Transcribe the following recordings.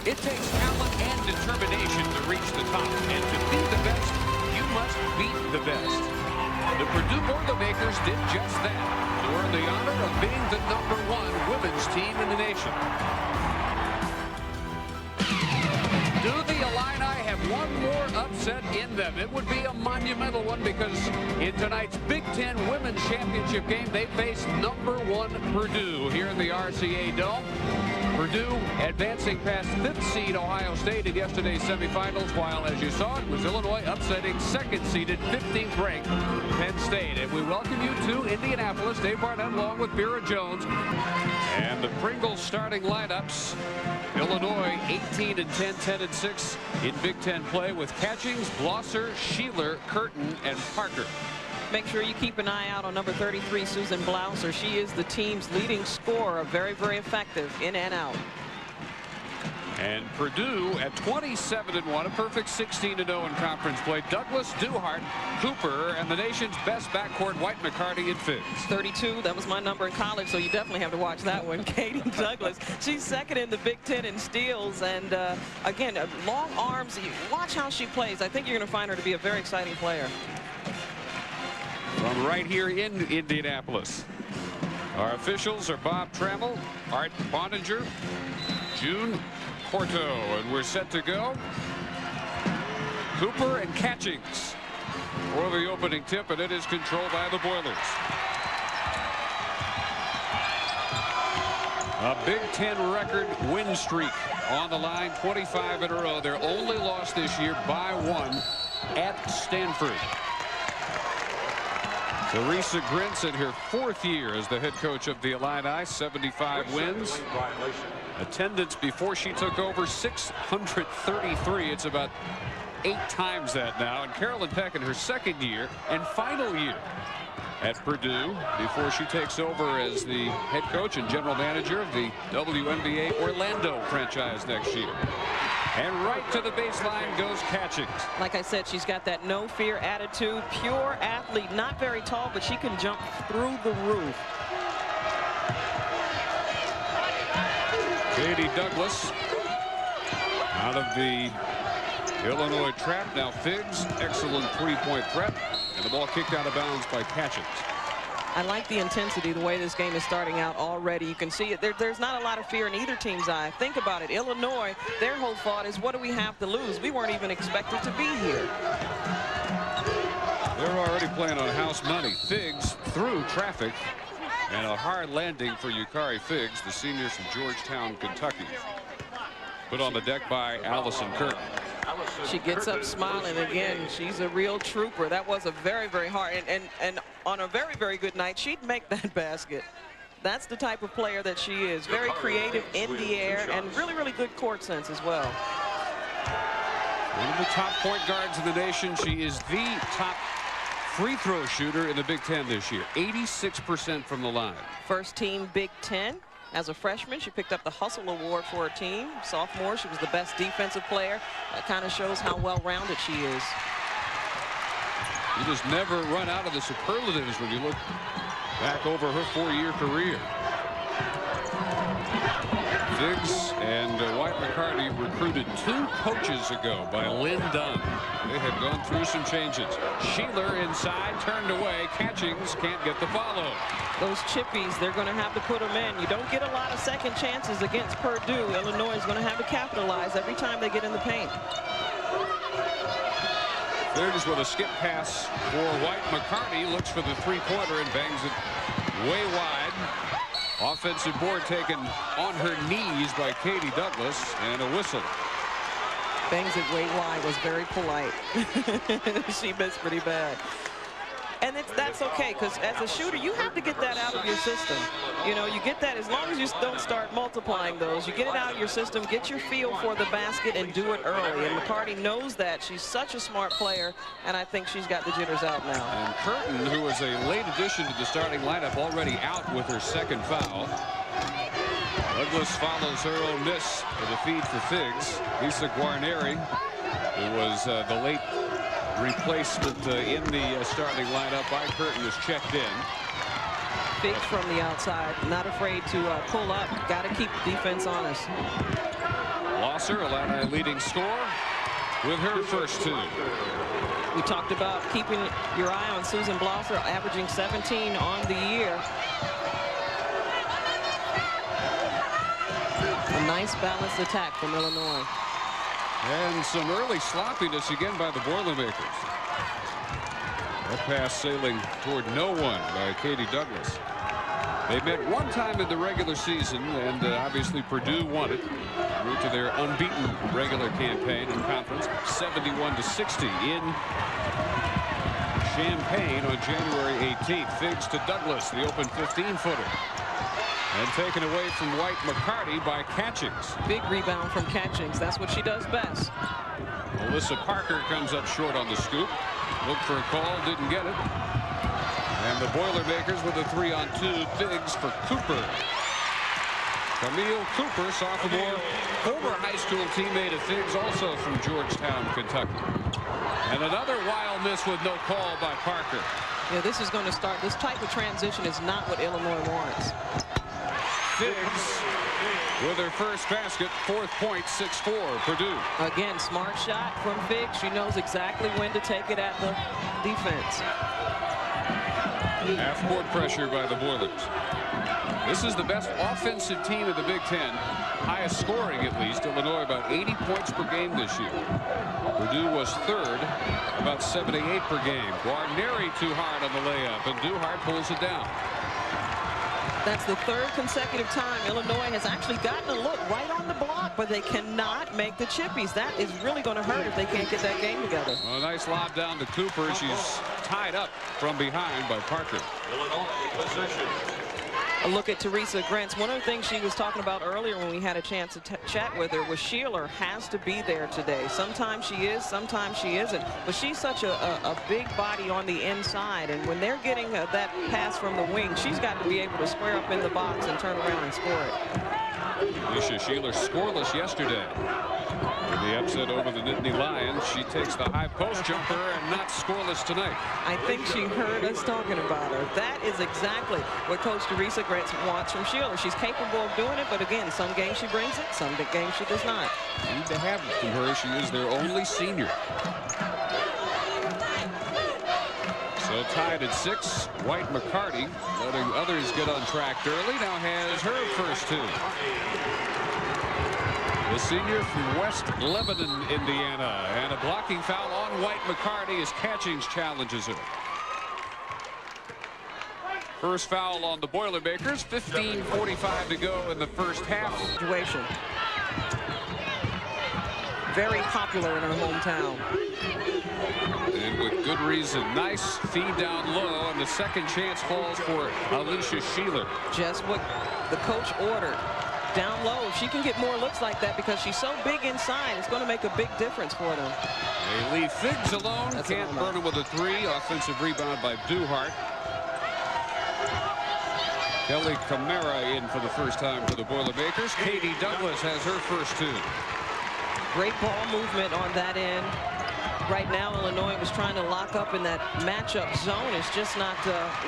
It takes talent and determination to reach the top. And to be the best, you must beat the best. The Purdue Boilermakers did just that to earn the honor of being the #1 women's team in the nation. Do the Illini have one more upset in them? It would be a monumental one because in tonight's Big Ten Women's Championship game, they face #1 Purdue here in the RCA Dome. Purdue advancing past 5th seed Ohio State in yesterday's semifinals, while, as you saw, it was Illinois upsetting 2nd-seeded 15th ranked Penn State. And we welcome you to Indianapolis. Dave Barnett along with Vera Jones. And the Pringles starting lineups. Illinois 18-10, 10-6 in Big Ten play with Catchings, Blosser, Sheeler, Curtin, and Parker. Make sure you keep an eye out on number 33, Susan Blouser. She is the team's leading scorer, very, very effective in and out. And Purdue at 27-1, a perfect 16-0 in conference play. Douglas, Duhart, Cooper, and the nation's best backcourt, White, McCarty, and Figs. 32, that was my number in college, so you definitely have to watch that one. Katie Douglas, she's second in the Big Ten in steals, and again, long arms. Watch how she plays. I think you're going to find her to be a very exciting player. From right here in Indianapolis. Our officials are Bob Trammell, Art Bondinger, June Porto, and we're set to go. Cooper and Catchings for the opening tip, and it is controlled by the Boilers. A Big Ten record win streak on the line, 25 in a row. Their only loss this year by 1 at Stanford. Teresa Grintz in her 4th year as the head coach of the Illini, 75 wins. Attendance before she took over 633. It's about 8 times that now. And Carolyn Peck in her 2nd year and final year at Purdue before she takes over as the head coach and general manager of the WNBA Orlando franchise next year. And right to the baseline goes Catchings. Like I said, she's got that no fear attitude, pure athlete, not very tall, but she can jump through the roof. Katie Douglas out of the Illinois trap. Now Figs, excellent 3-point threat, and the ball kicked out of bounds by Catchings. I like the intensity, the way this game is starting out already. You can see it. There's not a lot of fear in either team's eye. Think about it. Illinois, their whole thought is, what do we have to lose? We weren't even expected to be here. They're already playing on house money. Figs through traffic, and a hard landing for Yukari Figs, the senior from Georgetown, Kentucky. Put on the deck by Allison Curtin. She gets up smiling again. She's a real trooper. That was a very, very hard, and on a very, very good night, she'd make that basket. That's the type of player that she is. Very creative in the air and really, really good court sense as well. One of the top point guards in the nation. She is the top free throw shooter in the Big Ten this year. 86% from the line. First team Big Ten. As a freshman, she picked up the Hustle Award for her team. Sophomore, she was the best defensive player. That kind of shows how well-rounded she is. You just never run out of the superlatives when you look back over her 4-year career. Figs and White McCarty recruited 2 coaches ago by Lynn Dunn. They had gone through some changes. Sheeler inside, turned away. Catchings can't get the follow. Those chippies, they're going to have to put them in. You don't get a lot of second chances against Purdue. Illinois is going to have to capitalize every time they get in the paint. Figs with a skip pass for White. McCarty looks for the 3-pointer and bangs it way wide. Offensive board taken on her knees by Katie Douglas, and a whistle. Bangs it way wide was very polite. She missed pretty bad. And that's okay, because as a shooter, you have to get that out of your system. You know, you get that as long as you don't start multiplying those. You get it out of your system, get your feel for the basket, and do it early. And McCarty knows that. She's such a smart player, and I think she's got the jitters out now. And Curtin, who was a late addition to the starting lineup, already out with her 2nd foul. Douglas follows her own miss for the feed for Figs. Lisa Guarneri, who was the late replacement in the starting lineup by Curtin, is checked in. Figs from the outside, not afraid to pull up. Got to keep the defense honest. Blosser, Illini leading scorer, with her first 2. We talked about keeping your eye on Susan Blosser, averaging 17 on the year. A nice balanced attack from Illinois. And some early sloppiness again by the Boilermakers. That pass sailing toward no one by Katie Douglas. They met one time in the regular season, and obviously Purdue won it. Due to their unbeaten regular campaign in conference, 71-60 in Champaign on January 18th. Figs to Douglas, the open 15-footer. And taken away from White McCarty by Catchings. Big rebound from Catchings. That's what she does best. Alyssa Parker comes up short on the scoop. Looked for a call, didn't get it. And the Boilermakers with a 3-on-2. Figs for Cooper. Camille Cooper, sophomore, former high school teammate of Figs, also from Georgetown, Kentucky. And another wild miss with no call by Parker. Yeah, this is going to start. This type of transition is not what Illinois wants. Figs with her first basket, 4th point, 6-4, Purdue. Again, smart shot from Figs. She knows exactly when to take it at the defense. Half-court pressure by the Boilers. This is the best offensive team of the Big Ten. Highest scoring, at least. Illinois about 80 points per game this year. Purdue was 3rd, about 78 per game. Guarneri too hard on the layup, and Duhart pulls it down. That's the 3rd consecutive time Illinois has actually gotten a look right on the block, but they cannot make the chippies. That is really going to hurt if they can't get that game together. Well, a nice lob down to Cooper. She's tied up from behind by Parker. Illinois possession. A look at Teresa Grants. One of the things she was talking about earlier when we had a chance to chat with her was Sheeler has to be there today. Sometimes she is, sometimes she isn't. But she's such a big body on the inside. And when they're getting that pass from the wing, she's got to be able to square up in the box and turn around and score it. Alicia Sheeler scoreless yesterday. With the upset over the Nittany Lions, she takes the high post jumper and not scoreless tonight. I think she heard us talking about her. That is exactly what Coach Teresa Grants wants from Sheeler. She's capable of doing it, but again, some games she brings it, some games she does not. Need to have it from her. She is their only senior. So tied at 6. White McCarty, letting others get on track early, now has her first 2. The senior from West Lebanon, Indiana, and a blocking foul on White McCarty as Catchings challenges her. First foul on the Boilermakers. 15:45 to go in the first half. Situation. Very popular in her hometown. And with good reason. Nice feed down low, and the second chance falls for Alicia Sheeler. Just what the coach ordered. Down low, if she can get more looks like that because she's so big inside, it's going to make a big difference for them. They leave Figs alone. Can't burn him with a 3. Offensive rebound by Duhart. Kelly Camara in for the first time for the Boilermakers. Katie Douglas has her first 2. Great ball movement on that end. Right now, Illinois was trying to lock up in that matchup zone. It's just not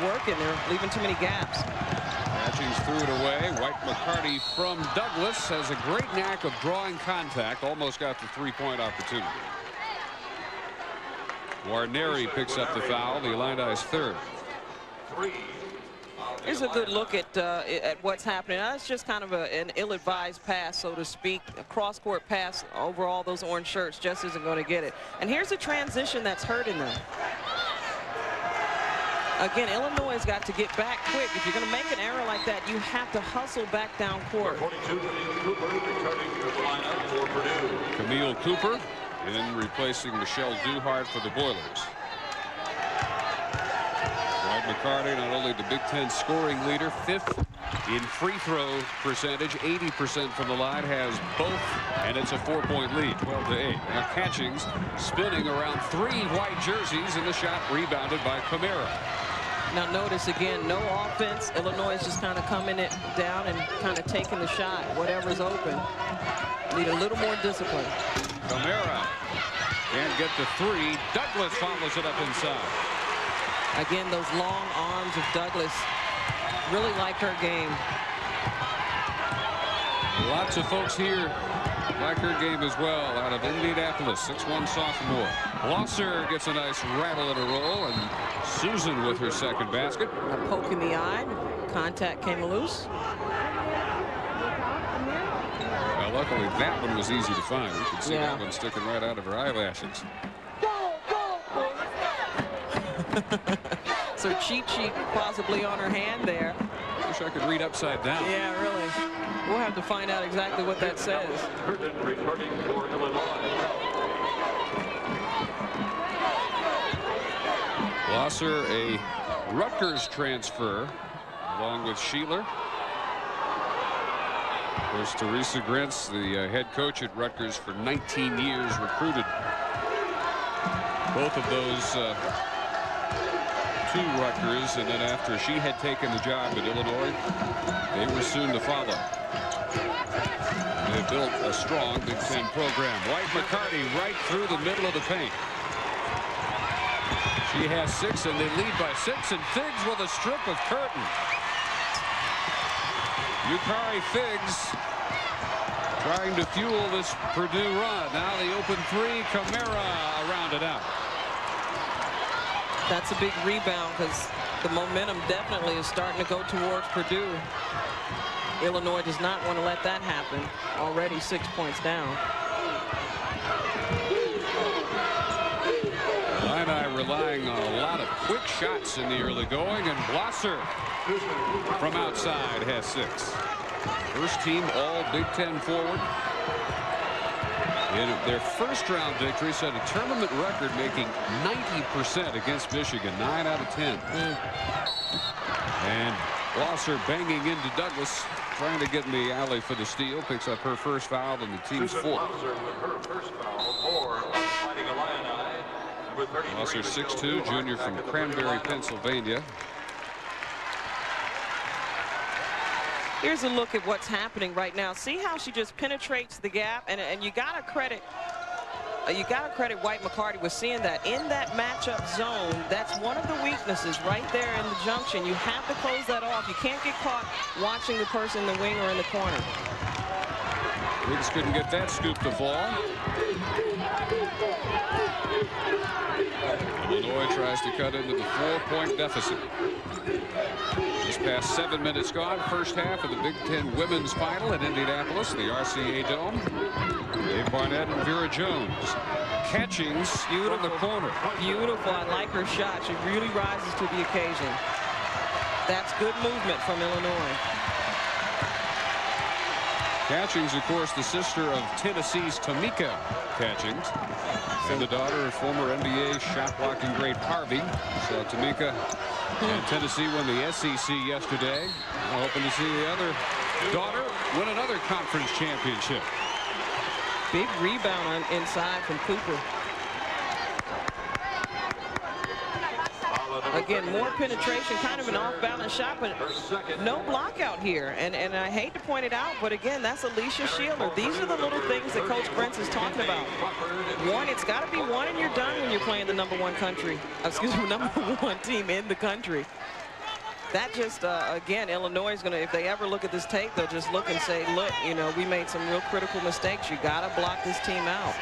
working. They're leaving too many gaps. Catchings threw it away. White McCarty from Douglas has a great knack of drawing contact. Almost got the 3-point opportunity. Guarneri picks up the foul. The Illini's 3rd. Here's a good look at what's happening. That's just kind of an ill-advised pass, so to speak. A cross-court pass over all those orange shirts just isn't going to get it. And here's a transition that's hurting them. Again, Illinois has got to get back quick. If you're going to make an error like that, you have to hustle back down court. Camille Cooper in replacing Michelle Duhart for the Boilers. White McCarty, not only the Big Ten scoring leader, 5th in free throw percentage, 80% from the line, has both, and it's a 4-point lead, 12-8. Now Catchings spinning around 3 white jerseys, and the shot rebounded by Camara. Now notice again, no offense. Illinois is just kind of coming it down and kind of taking the shot, whatever's open. Need a little more discipline. Camara can't get the 3. Douglas follows it up inside. Again, those long arms of Douglas really like her game. Lots of folks here Like her game as well out of Indianapolis. 6'1" sophomore. Blosser gets a nice rattle and a roll, and Susan with her second basket. A poke in the eye. Contact came loose. Well, luckily that one was easy to find. You can see that one sticking right out of her eyelashes. So cheat sheet possibly on her hand there. Wish I could read upside down. Yeah, really. We'll have to find out exactly what that says. Blosser, a Rutgers transfer, along with Sheeler. Of course, Teresa Grentz, the head coach at Rutgers for 19 years, recruited both of those to Rutgers, and then after she had taken the job at Illinois, they were soon to follow. They built a strong Big Ten program. White McCarty right through the middle of the paint. She has 6, and they lead by 6, and Figs with a strip of curtain. Yukari Figs trying to fuel this Purdue run. Now the open 3, Camara around it out. That's a big rebound because the momentum definitely is starting to go towards Purdue. Illinois does not want to let that happen. Already 6 points down. Illini relying on a lot of quick shots in the early going, and Blosser from outside has 6. First team all Big Ten forward. In their first round victory, set a tournament record, making 90% against Michigan, 9 out of 10. And Blosser banging into Douglas, trying to get in the alley for the steal, picks up her first foul and the team's 4th. Blosser 6'2", junior from Cranberry, Pennsylvania. Here's a look at what's happening right now. See how she just penetrates the gap, and you gotta credit White McCarty with seeing that in that matchup zone. That's one of the weaknesses right there in the junction. You have to close that off. You can't get caught watching the person in the wing or in the corner. Wiggs couldn't get that scoop to fall. Illinois tries to cut into the 4-point deficit. Just past 7 minutes gone. First half of the Big Ten women's final at Indianapolis, the RCA Dome. Dave Barnett and Vera Jones. Catchings in the corner. Beautiful. I like her shot. She really rises to the occasion. That's good movement from Illinois. Catchings, of course, the sister of Tennessee's Tamika Catchings, and the daughter of former NBA shot blocking great Harvey. So Tamika and Tennessee won the SEC yesterday. We're hoping to see the other daughter win another conference championship. Big rebound inside from Cooper. Again, more penetration, kind of an off-balance shot, but no block out here. And I hate to point it out, but again, that's Alicia Sheeler. These are the little things that Coach Grentz is talking about. One, it's got to be one and you're done when you're playing the number 1 country. Excuse me, number 1 team in the country. That just, again, Illinois is going to, if they ever look at this tape, they'll just look and say, look, you know, we made some real critical mistakes. You got to block this team out.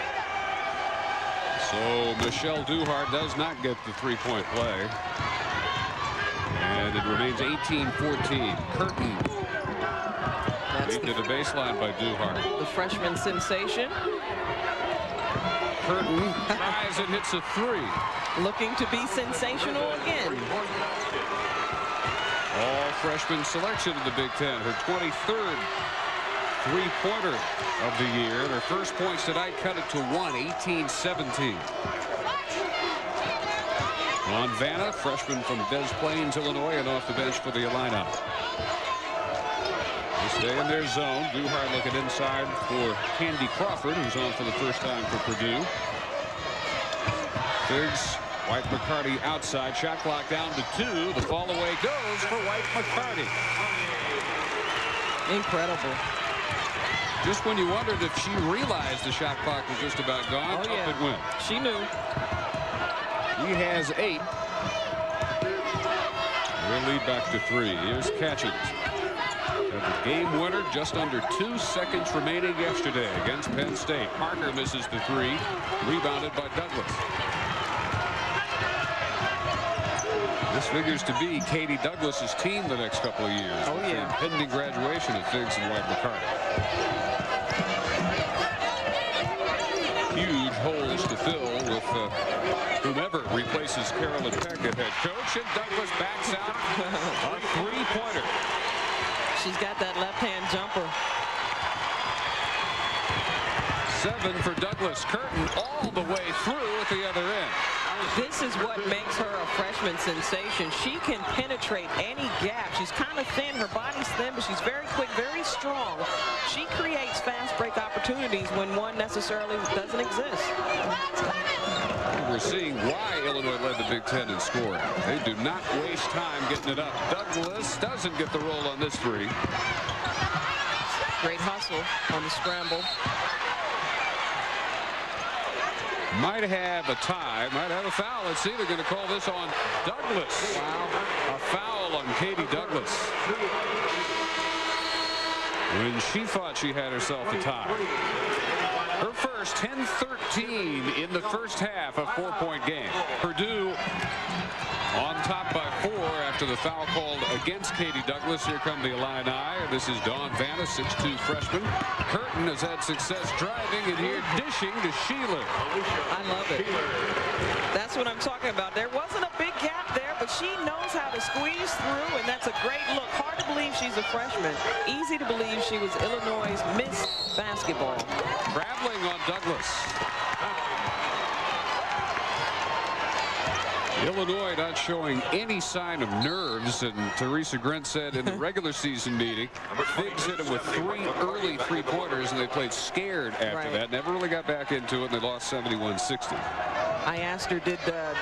So Michelle Duhart does not get the 3-point play. And it remains 18-14. Curtin lead to the baseline by Duhart. The freshman sensation. Curtin tries and hits a 3. Looking to be sensational again. All freshman selection in the Big Ten. Her 23rd 3-pointer of the year. And her first points tonight cut it to 1, 18-17. On Vanna, freshman from Des Plaines, Illinois, and off the bench for the Illini. They stay in their zone. Duhart looking inside for Candy Crawford, who's on for the first time for Purdue. Figs, White McCarty outside. Shot clock down to 2. The fall away goes for White McCarty. Incredible. Just when you wondered if she realized the shot clock was just about gone, up it went. She knew. He has 8. We'll lead back to 3. Here's Catchings. The game winner just under 2 seconds remaining yesterday against Penn State. Parker misses the three, rebounded by Douglas. This figures to be Katie Douglas's team the next couple of years. Oh, yeah. Pending graduation at Figs and White McCarty. Huge holes to fill with whomever replaces Carolyn Peck at head coach. And Douglas backs out a three-pointer. She's got that left-hand jumper. 7 for Douglas. Curtin all the way through at the other end. This is what makes her a freshman sensation. She can penetrate any gap. She's kind of thin. Her body's thin, but she's very quick, very strong. She creates fast break opportunities when one necessarily doesn't exist. We're seeing why Illinois led the Big Ten in scoring. They do not waste time getting it up. Douglas doesn't get the roll on this three. Great hustle on the scramble. Might have a tie, might have a foul. Let's see, they're going to call this on Douglas. Wow. A foul on Katie Douglas. When she thought she had herself a tie. Her first 10-13 in the first half, a 4-point game. Purdue on top by 4 after the foul called against Katie Douglas. Here come the Illini. This is Dawn Vanna, 6'2" freshman. Curtin has had success driving, and here dishing to Sheeler. I love it. That's what I'm talking about. There wasn't a big gap there, but she knows how to squeeze through, and that's a great look. Hard to believe she's a freshman. Easy to believe she was Illinois' Miss Basketball. Traveling on Douglas. Illinois not showing any sign of nerves, and Teresa Grant said in the regular season meeting, Figs hit them with 3 early three-pointers, and they played scared after that. Never really got back into it, and they lost 71-60. I asked her, did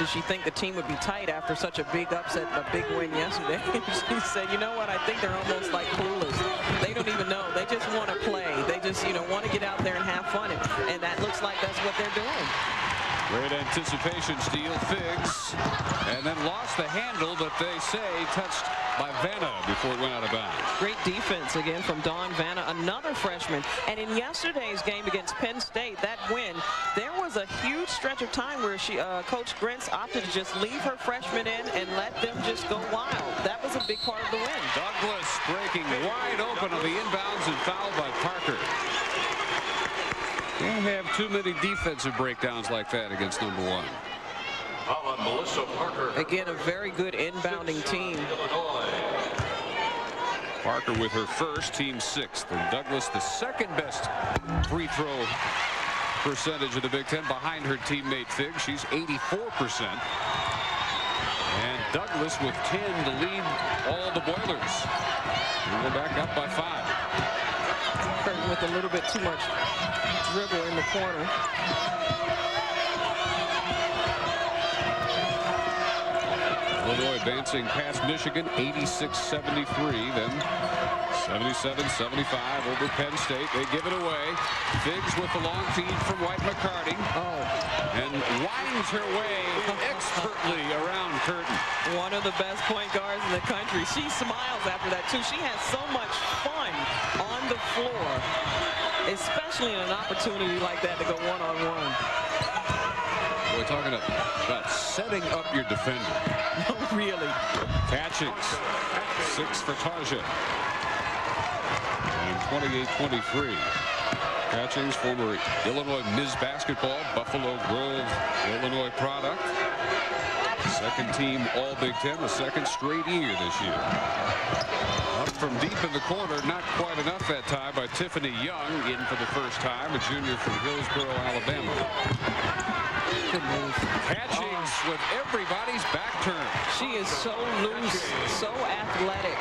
she think the team would be tight after such a big upset, a big win yesterday? She said, you know what, I think they're almost like clueless. They don't even know. They just want to play. They just, want to get out there and have fun, and that looks like that's what they're doing. Great anticipation steal, Figs, and then lost the handle that they say touched by Vanna before it went out of bounds. Great defense again from Dawn Vanna, another freshman. And in yesterday's game against Penn State, that win, there was a huge stretch of time where Coach Grentz opted to just leave her freshmen in and let them just go wild. That was a big part of the win. Douglas breaking wide open on the inbounds and fouled by Parker. Don't have too many defensive breakdowns like that against number 1. Melissa Parker. Again, a very good inbounding team. Parker with her first, team 6th, and Douglas the second best free throw percentage of the Big Ten behind her teammate Figs. She's 84%. And Douglas with 10 to lead all the Boilers. We'll go back up by 5. Curtin with a little bit too much dribble in the corner. Illinois advancing past Michigan 86-73, then 77-75 over Penn State. They give it away. Figs with the long feed from White McCarty. And winds her way expertly around Curtin. One of the best point guards in the country. She smiles after that too. She has so much fun on the floor, especially in an opportunity like that to go one-on-one. We're talking about setting up your defender. No, really. Catchings, 6 for Tarja. And 28-23. Catchings, former Illinois Ms. Basketball, Buffalo Grove, Illinois product. Second team All Big Ten, the second straight year this year. Up from deep in the corner, not quite enough that time by Tiffany Young, in for the first time, a junior from Hillsboro, Alabama. Good move. Catchings with everybody's back turn. She is so loose, so athletic,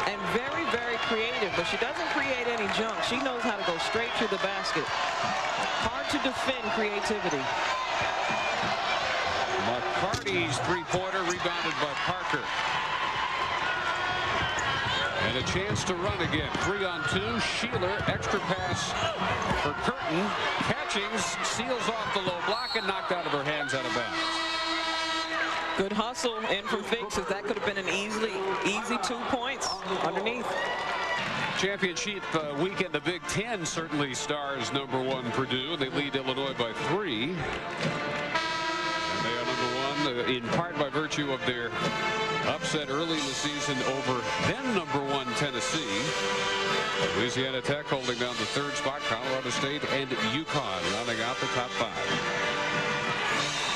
and very, very creative, but she doesn't create any junk. She knows how to go straight to the basket. Hard to defend creativity. McCarty's three-pointer rebounded by Parker. And a chance to run again. 3-on-2. Sheeler, extra pass for Curtin. Catchings, seals off the low block and knocked out of her hands out of bounds. Good hustle in from Figs. That could have been an easy 2 points underneath. Championship week in the Big Ten certainly stars #1 Purdue. They lead Illinois by 3. And they are #1 in part by virtue of their upset early in the season over then #1 Tennessee. Louisiana Tech holding down the 3rd spot. Colorado State and UConn rounding out the top 5.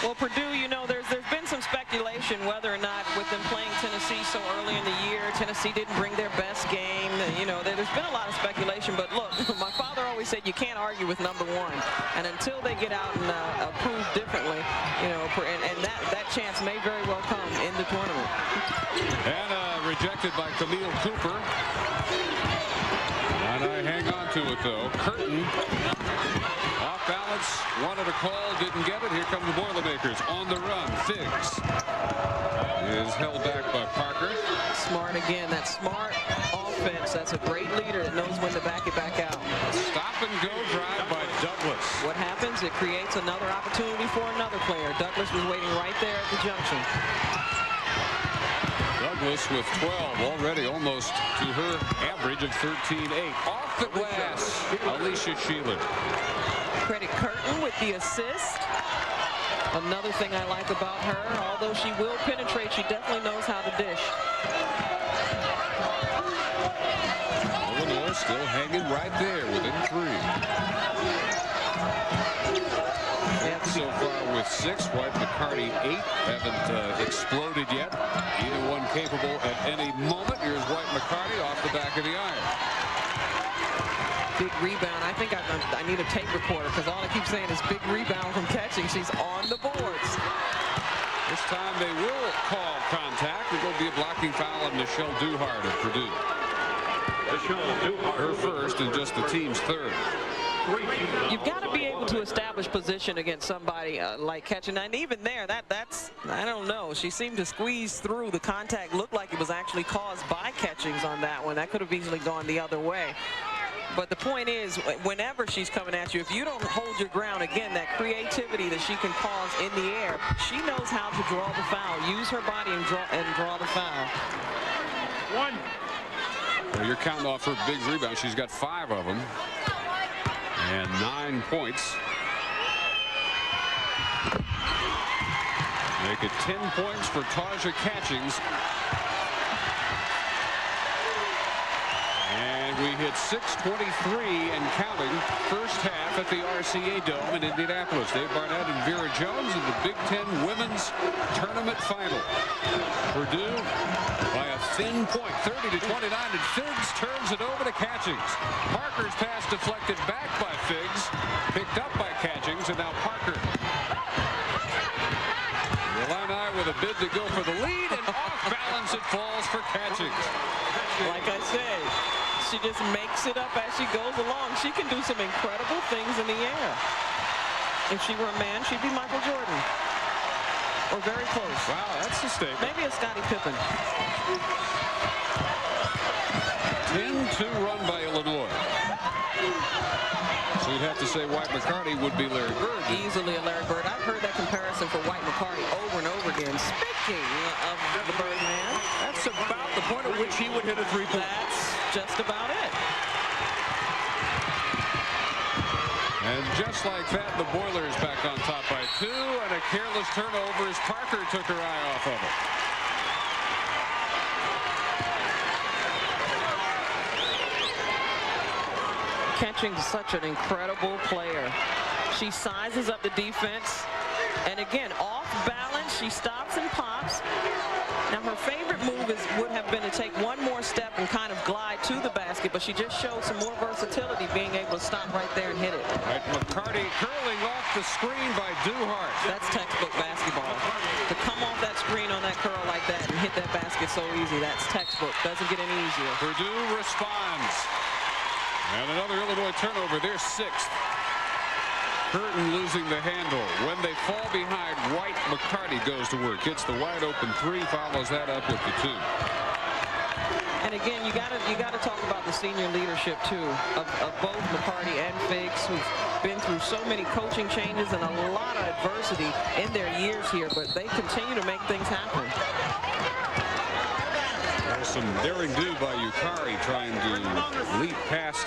Well, Purdue, you know, there's been some speculation whether or not with them playing Tennessee so early in the year, Tennessee didn't bring their best game. You know, there's been a lot of speculation, but look, my father always said you can't argue with #1, and until they get out and prove differently, you know, and that chance may very well come in the tournament. And rejected by Camille Cooper. And I hang on to it though. Curtin. Off balance, wanted a call, didn't get it. Here come the Boilermakers on the run. Figs is held back by Parker. Smart again. That smart offense. That's a great leader that knows when to back it back out. Stop and go drive by Douglas. What happens? It creates another opportunity for another player. Douglas was waiting right there at the junction. Douglas with 12 already, almost to her average of 13-8. Off the glass, Alicia Sheeler. Credit Curtin with the assist. Another thing I like about her, although she will penetrate, she definitely knows how to dish. Illinois still hanging right there within 3. So far with 6, White McCarty 8. Haven't exploded yet. Either one capable at any moment. Here's White McCarty off the back of the iron. Big rebound. I think I need a tape recorder because all I keep saying is big rebound from catching. She's on the boards. This time they will call contact. It will be a blocking foul on Michelle Duhart of Purdue. Her first and just the team's 3rd. You've got to be able to establish position against somebody like catching. And even there, that's, I don't know. She seemed to squeeze through. The contact looked like it was actually caused by catchings on that one. That could have easily gone the other way. But the point is, whenever she's coming at you, if you don't hold your ground, again, that creativity that she can cause in the air, she knows how to draw the foul, use her body and draw the foul. Well, you're counting off her big rebound. She's got 5 of them. And 9 points. Make it 10 points for Taja Catchings. And we hit 6:23 and counting first half at the RCA Dome in Indianapolis. Dave Barnett and Vera Jones in the Big Ten Women's Tournament Final. Purdue by a thin point, 30-29, and Figs turns it over to Catchings. Parker's pass deflected back by Figs, picked up by Catchings, and now Parker. The Illini with a bid to go for the lead, and off balance it falls for Catchings. Like I said, she just makes it up as she goes along. She can do some incredible things in the air. If she were a man, she'd be Michael Jordan. Or very close. Wow, that's a statement. Maybe a Scottie Pippen. 10-2 run by Illinois. So you'd have to say White McCarty would be Larry Bird. Easily a Larry Bird. I've heard that comparison for White McCarty over and over again. Speaking of the Birdman, that's about the point at which he would hit a 3-point. That's just about it. And just like that, the Boilers back on top by 2, and a careless turnover as Parker took her eye off of it. Catching such an incredible player. She sizes up the defense, and again, off balance, she stops and pops. Now her favorite move would have been to take one more step and kind of glide to the basket, but she just showed some more versatility, being able to stop right there and hit it. Right, McCarty curling off the screen by Duhart. That's textbook basketball. To come off that screen on that curl like that and hit that basket so easy, that's textbook. Doesn't get any easier. Purdue responds. And another Illinois turnover, their 6th. Curtin losing the handle. When they fall behind, White McCarty goes to work. Hits the wide open 3, follows that up with the 2. And again, you gotta talk about the senior leadership too of both McCarty and Figs, who've been through so many coaching changes and a lot of adversity in their years here, but they continue to make things happen. some daring do by Yukari trying to leap past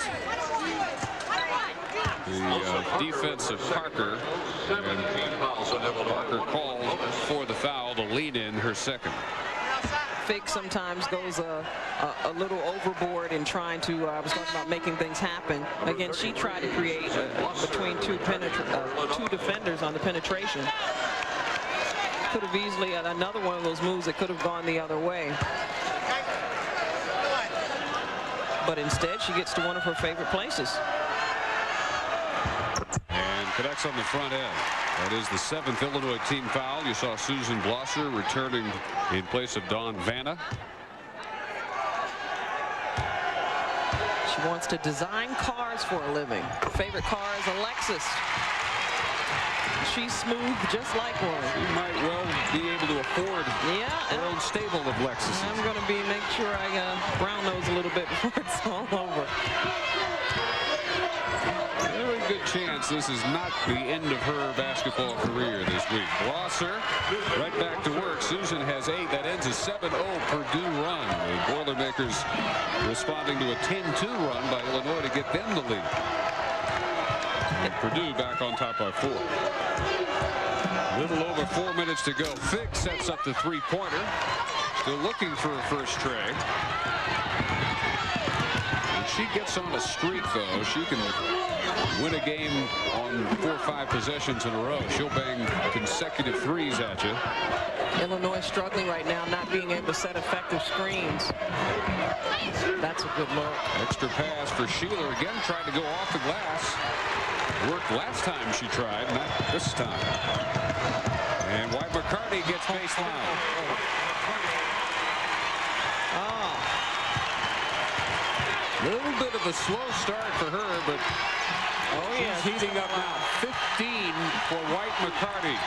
the defense of Parker. And Parker called for the foul to lead in her second. Fig sometimes goes a little overboard in trying to, I was talking about making things happen. Again, she tried to create between two defenders on the penetration. Could have easily had another one of those moves that could have gone the other way. But instead, she gets to one of her favorite places. And connects on the front end. That is the 7th Illinois team foul. You saw Susan Blosser returning in place of Dawn Vanna. She wants to design cars for a living. Her favorite car is a Lexus. She's smooth just like one. You might well be able to afford her own stable of Lexuses. I'm going to make sure I brown nose a little bit before it's all over. Very good chance this is not the end of her basketball career this week. Blosser right back to work. Susan has 8. That ends a 7-0 Purdue run. The Boilermakers responding to a 10-2 run by Illinois to get them the lead. And Purdue back on top by 4. A little over 4 minutes to go. Fig sets up the three-pointer. Still looking for her first tray. When she gets on a streak, though, she can win a game on 4 or 5 possessions in a row. She'll bang consecutive threes at you. Illinois struggling right now, not being able to set effective screens. That's a good look. Extra pass for Sheeler. Again, tried to go off the glass. Worked last time she tried, not this time. And White McCarty gets baseline. Little bit of a slow start for her, but she's heating up now. 15 for White McCarty.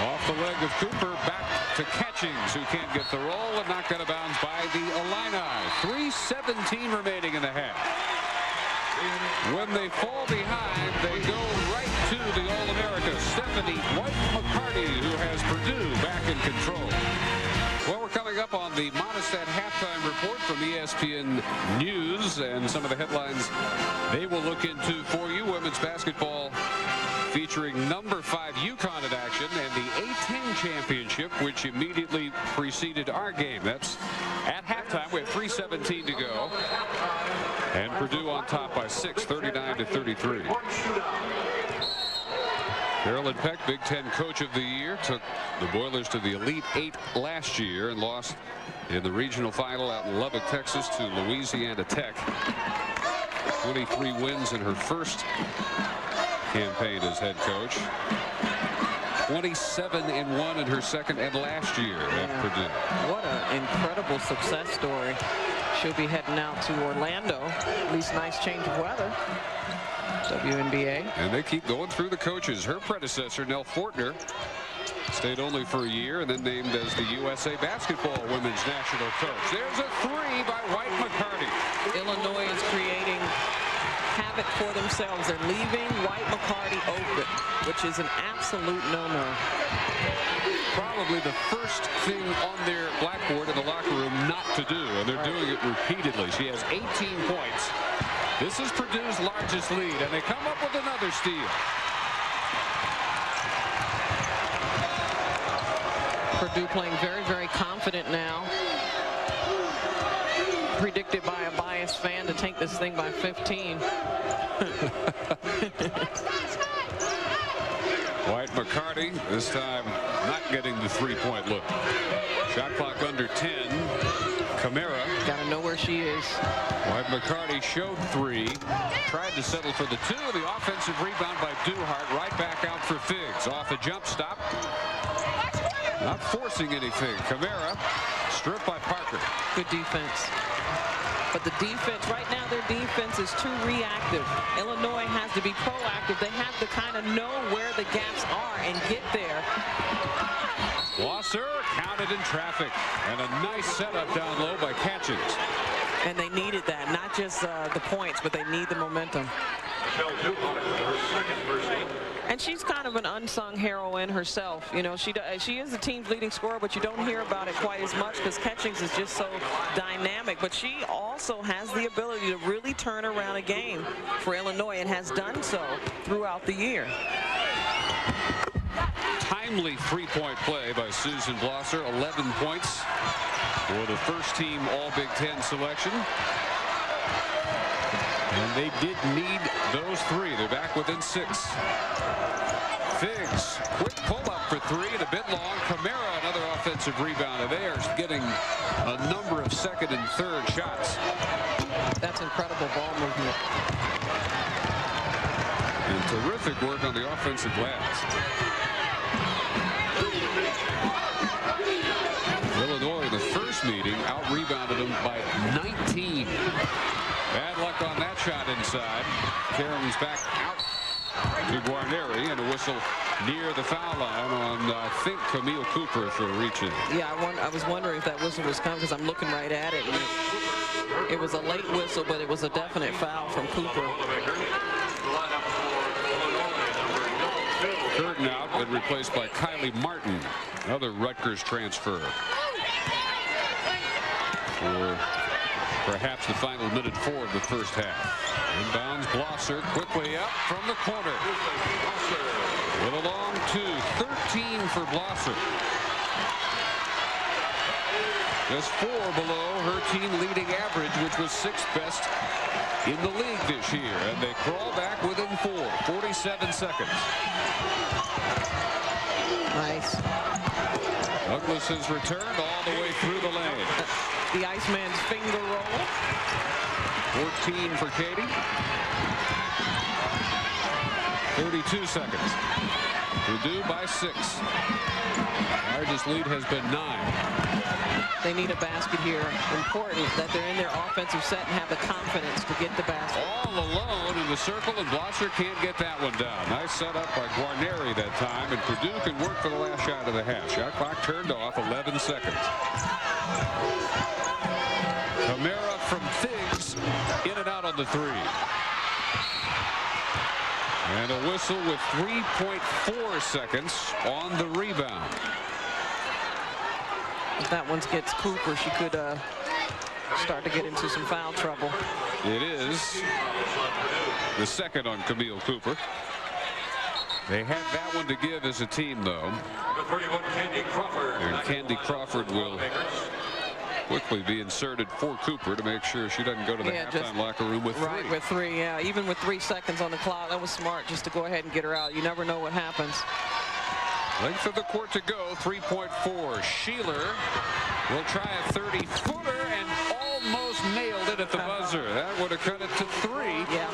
Off the leg of Cooper, back to Catchings, who can't get the roll and knocked out of bounds by the Illini. 3:17 remaining in the half. When they fall behind, they go right to the All-America, Stephanie White McCarty, who has Purdue back in control. Well, we're coming up on the Monistat halftime report from ESPN News, and some of the headlines they will look into for you. Women's basketball featuring number 5 UConn in action, and the A-10 championship, which immediately preceded our game. That's at halftime. We have 3:17 to go, and Purdue on top by 6, 39-33. Carolyn Peck, Big Ten Coach of the Year, took the Boilers to the Elite 8 last year and lost in the regional final out in Lubbock, Texas to Louisiana Tech. 23 wins in her first campaign as head coach. 27-1 in her second and last year at Purdue. What an incredible success story. She'll be heading out to Orlando. At least nice change of weather. WNBA. And they keep going through the coaches. Her predecessor, Nell Fortner, stayed only for a year and then named as the USA Basketball Women's National Coach. There's a 3 by White McCarty. Illinois is creating havoc for themselves. They're leaving White McCarty open, which is an absolute no-no. Probably the first thing on their blackboard in the locker room not to do, and they're doing it repeatedly. She has 18 points. This is Purdue's largest lead, and they come up with another steal. Purdue playing very, very confident now. Predicted by a biased fan to take this thing by 15. White McCarty, this time not getting the three-point look. Shot clock under 10. Camara. Gotta know where she is. White McCarty showed 3. Tried to settle for the 2. The offensive rebound by Duhart. Right back out for Figs. Off a jump stop. Not forcing anything. Camara stripped by Parker. Good defense. But the defense, right now their defense is too reactive. Illinois has to be proactive. They have to kind of know where the gaps are and get there. Blosser counted in traffic. And a nice setup down low by Catchings. And they needed that, not just the points, but they need the momentum. And she's kind of an unsung heroine herself. You know, she is the team's leading scorer, but you don't hear about it quite as much because Catchings is just so dynamic. But she also has the ability to really turn around a game for Illinois and has done so throughout the year. Timely three-point play by Susan Blosser. 11 points for the first team All Big Ten selection. And they did need those three. They're back within 6. Figs, quick pull-up for 3 and a bit long. Camara, another offensive rebound. And they are getting a number of second and third shots. That's incredible ball movement. And terrific work on the offensive glass. Illinois in the first meeting out-rebounded them by 19. Bad luck on that shot inside. Carries back out to Guarneri, and a whistle near the foul line on, I think, Camille Cooper for reaching. Yeah, I was wondering if that whistle was coming because I'm looking right at it. And it was a late whistle, but it was a definite foul from Cooper. Curtin out, but replaced by Kylie Martin, another Rutgers transfer. For perhaps the final minute 4 of the first half. Inbounds Blosser quickly up from the corner. With a long 2, 13 for Blosser. Just 4 below her team leading average, which was 6th best in the league this year. And they crawl back within 4, 47 seconds. Nice. Douglas has returned all the way through the lane. The Iceman's finger roll. 14 for Katie. 32 seconds. Purdue by 6. Largest lead has been 9. They need a basket here. Important that they're in their offensive set and have the confidence to get the basket. All alone in the circle, and Blosser can't get that one down. Nice setup by Guarneri that time, and Purdue can work for the last shot of the half. Shot clock turned off, 11 seconds. Camara from Figs, in and out on the 3. And a whistle with 3.4 seconds on the rebound. If that one gets Cooper, she could start to get into some foul trouble. It is the second on Camille Cooper. They had that one to give as a team, though. And Candy Crawford will quickly be inserted for Cooper to make sure she doesn't go to the halftime locker room with 3. Right, with 3, yeah. Even with 3 seconds on the clock, that was smart just to go ahead and get her out. You never know what happens. Length of the court to go, 3.4. Sheeler will try a 30-footer and almost nailed it at the buzzer. That would have cut it to 3. Yeah.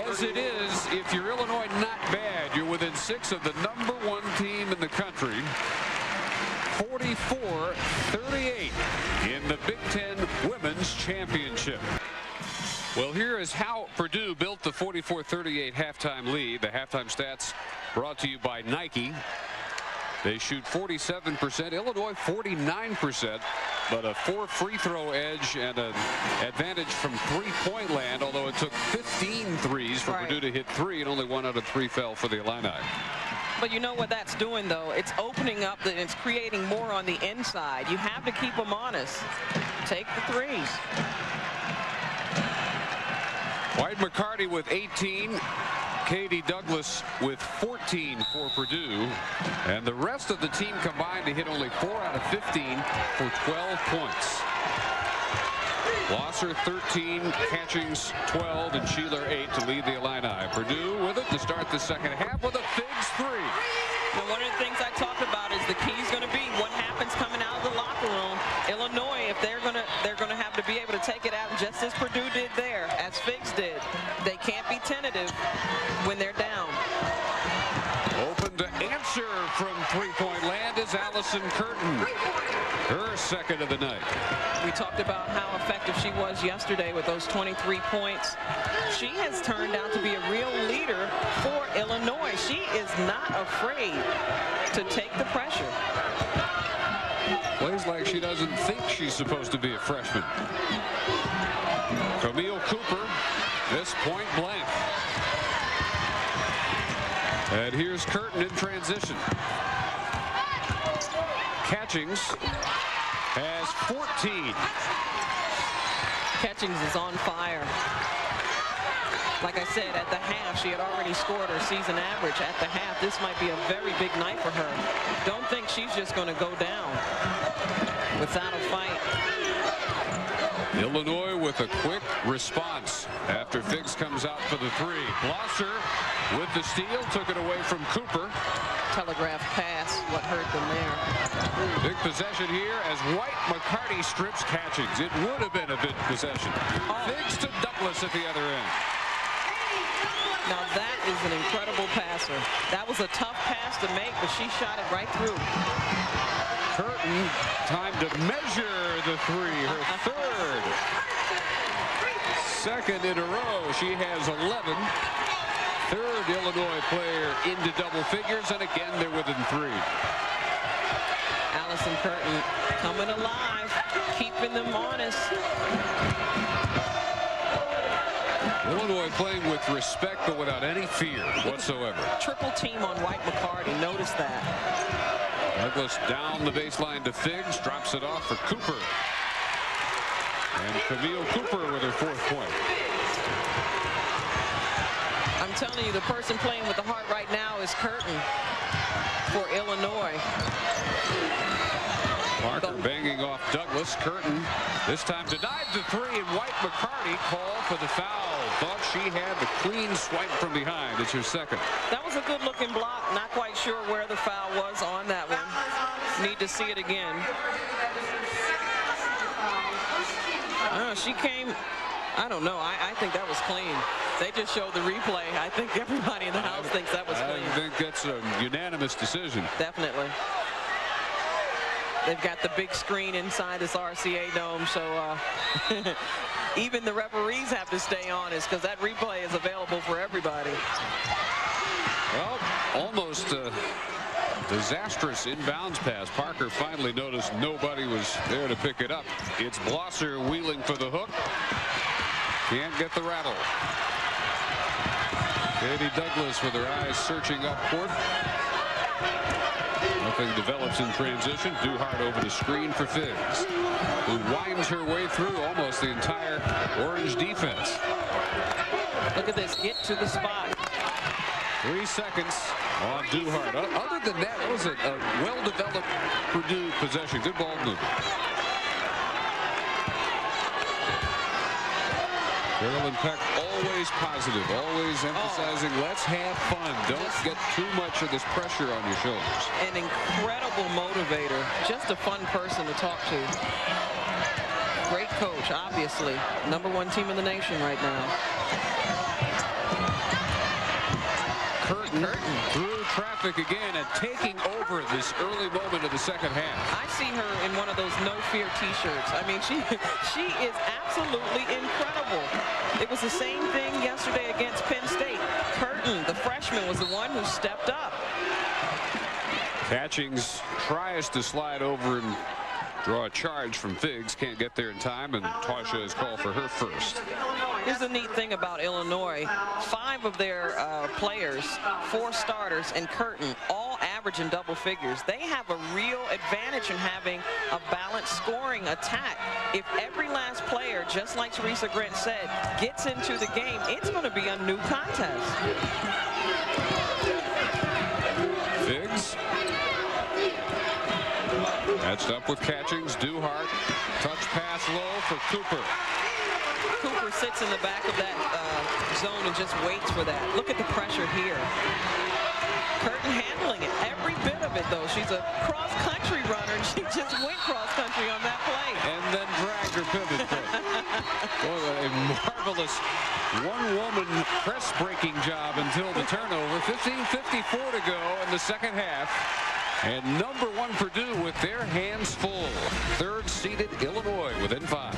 As it is, if you're Illinois, not bad. You're within 6 of the #1 team in the country. 44-38 in the Big Ten Women's Championship. Well, here is how Purdue built the 44-38 halftime lead. The halftime stats brought to you by Nike. They shoot 47%, Illinois 49%, but a 4 free throw edge and an advantage from three-point land, although it took 15 threes for Purdue to hit 3, and only 1 out of 3 fell for the Illini. But you know what that's doing, though? It's opening up, it's creating more on the inside. You have to keep them honest. Take the threes. White McCarty with 18. Katie Douglas with 14 for Purdue, and the rest of the team combined to hit only 4 out of 15 for 12 points. Blosser 13, Catchings 12, and Sheeler 8 to lead the Illini. Purdue with it to start the second half with a Figs 3. And one of the things I talked about is the key is going to be what happens coming out of the locker room. Illinois, if they're going to have to be able to take it out, just as Purdue did there, as Figs did. They can't be tentative when they're down. Open to answer from three-point land is Allison Curtin. Her second of the night. We talked about how effective she was yesterday with those 23 points. She has turned out to be a real leader for Illinois. She is not afraid to take the pressure. Plays like she doesn't think she's supposed to be a freshman. Camille Cooper, this point blank. And here's Curtin in transition. Catchings has 14. Catchings is on fire. Like I said, at the half, she had already scored her season average. At the half, this might be a very big night for her. Don't think she's just going to go down without a fight. Illinois with a quick response after Figs comes out for the three. Blosser with the steal, took it away from Cooper. Telegraph pass, what hurt them there. Big possession here as White McCarty strips Catchings. It would have been a big possession. Figs to Douglas at the other end. Now that is an incredible passer. That was a tough pass to make, but she shot it right through. Curtin, time to measure the three, her third. Second in a row. She has 11. Third Illinois player into double figures, and again they're within three. Allison Curtin coming alive, keeping them honest. Illinois playing with respect but without any fear whatsoever. Triple team on White McCarty, notice that. Douglas down the baseline to Figs, drops it off for Cooper. And Camille Cooper with her fourth point. I'm telling you, the person playing with the heart right now is Curtin for Illinois. Parker banging off Douglas. Curtin this time denied the three, and White McCarty called for the foul. Thought she had the clean swipe from behind. It's her second. That was a good looking block. Not quite sure where the foul was on that one. Need to see it again. She came, I don't know. I think that was clean. They just showed the replay. I think everybody in the house thinks that was clean. I think that's a unanimous decision. Definitely. They've got the big screen inside this RCA dome, so even the referees have to stay honest because that replay is available for everybody. Well, almost a disastrous inbounds pass. Parker finally noticed nobody was there to pick it up. It's Blosser wheeling for the hook. Can't get the rattle. Katie Douglas with her eyes searching up court. Nothing develops in transition. Duhart over the screen for Figs, who winds her way through almost the entire Orange defense. Look at this. Get to the spot. 3 seconds on Duhart. Other than that, it was a well-developed Purdue possession. Good ball movement. Carolyn Peck always positive, always emphasizing let's have fun. Don't get too much of this pressure on your shoulders. An incredible motivator. Just a fun person to talk to. Great coach, obviously. #1 team in the nation right now. Curtin through traffic again and taking over this early moment of the second half. I see her in one of those no fear t-shirts. I mean, she is absolutely incredible. It was the same thing yesterday against Penn State. Curtin, the freshman, was the one who stepped up. Catchings tries to slide over and draw a charge from Figs. Can't get there in time, and Tasha is called for her first. Here's the neat thing about Illinois. 5 of their players, 4 starters, and Curtin, all average in double figures. They have a real advantage in having a balanced scoring attack. If every last player, just like Teresa Grant said, gets into the game, it's going to be a new contest. Figs matched up with Catchings. Duhart, touch pass low for Cooper. Cooper sits in the back of that zone and just waits for that. Look at the pressure here. Curtin handling it, every bit of it though. She's a cross-country runner and she just went cross-country on that play. And then dragged her pivot foot. Boy, a marvelous one-woman press-breaking job until the turnover. 15:54 to go in the second half. And #1 Purdue with their hands full. Third-seeded Illinois within 5.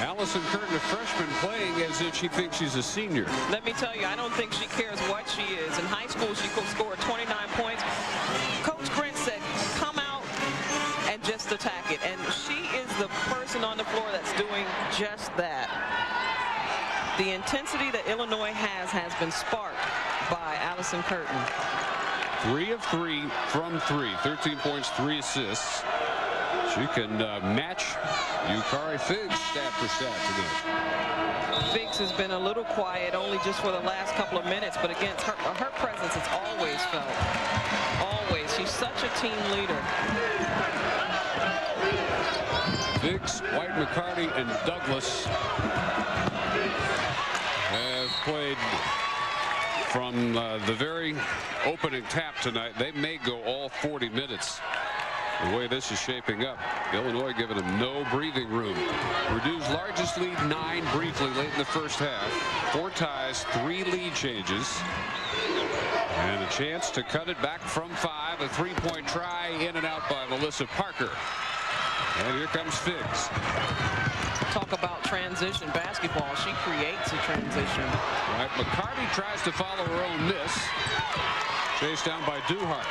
Allison Curtin, a freshman, playing as if she thinks she's a senior. Let me tell you, I don't think she cares what she is. In high school, she could score 29 points. Coach Grant said, come out and just attack it. And she is the person on the floor that's doing just that. The intensity that Illinois has been sparked by Allison Allison Curtin. 3 of 3 from 3. 13 points, 3 assists. She can match Yukari Figs stat for stat tonight. Figs has been a little quiet, only just for the last couple of minutes, but again, her presence is always felt. Always. She's such a team leader. Figs, White McCarty, and Douglas have played from the very opening tap tonight. They may go all 40 minutes. The way this is shaping up, Illinois giving them no breathing room. Purdue's largest lead, 9 briefly late in the first half. 4 ties, 3 lead changes. And a chance to cut it back from 5. A 3-point try in and out by Melissa Parker. And here comes Figs. Talk about transition basketball. She creates a transition. Right, McCarty tries to follow her own miss. Chased down by Duhart.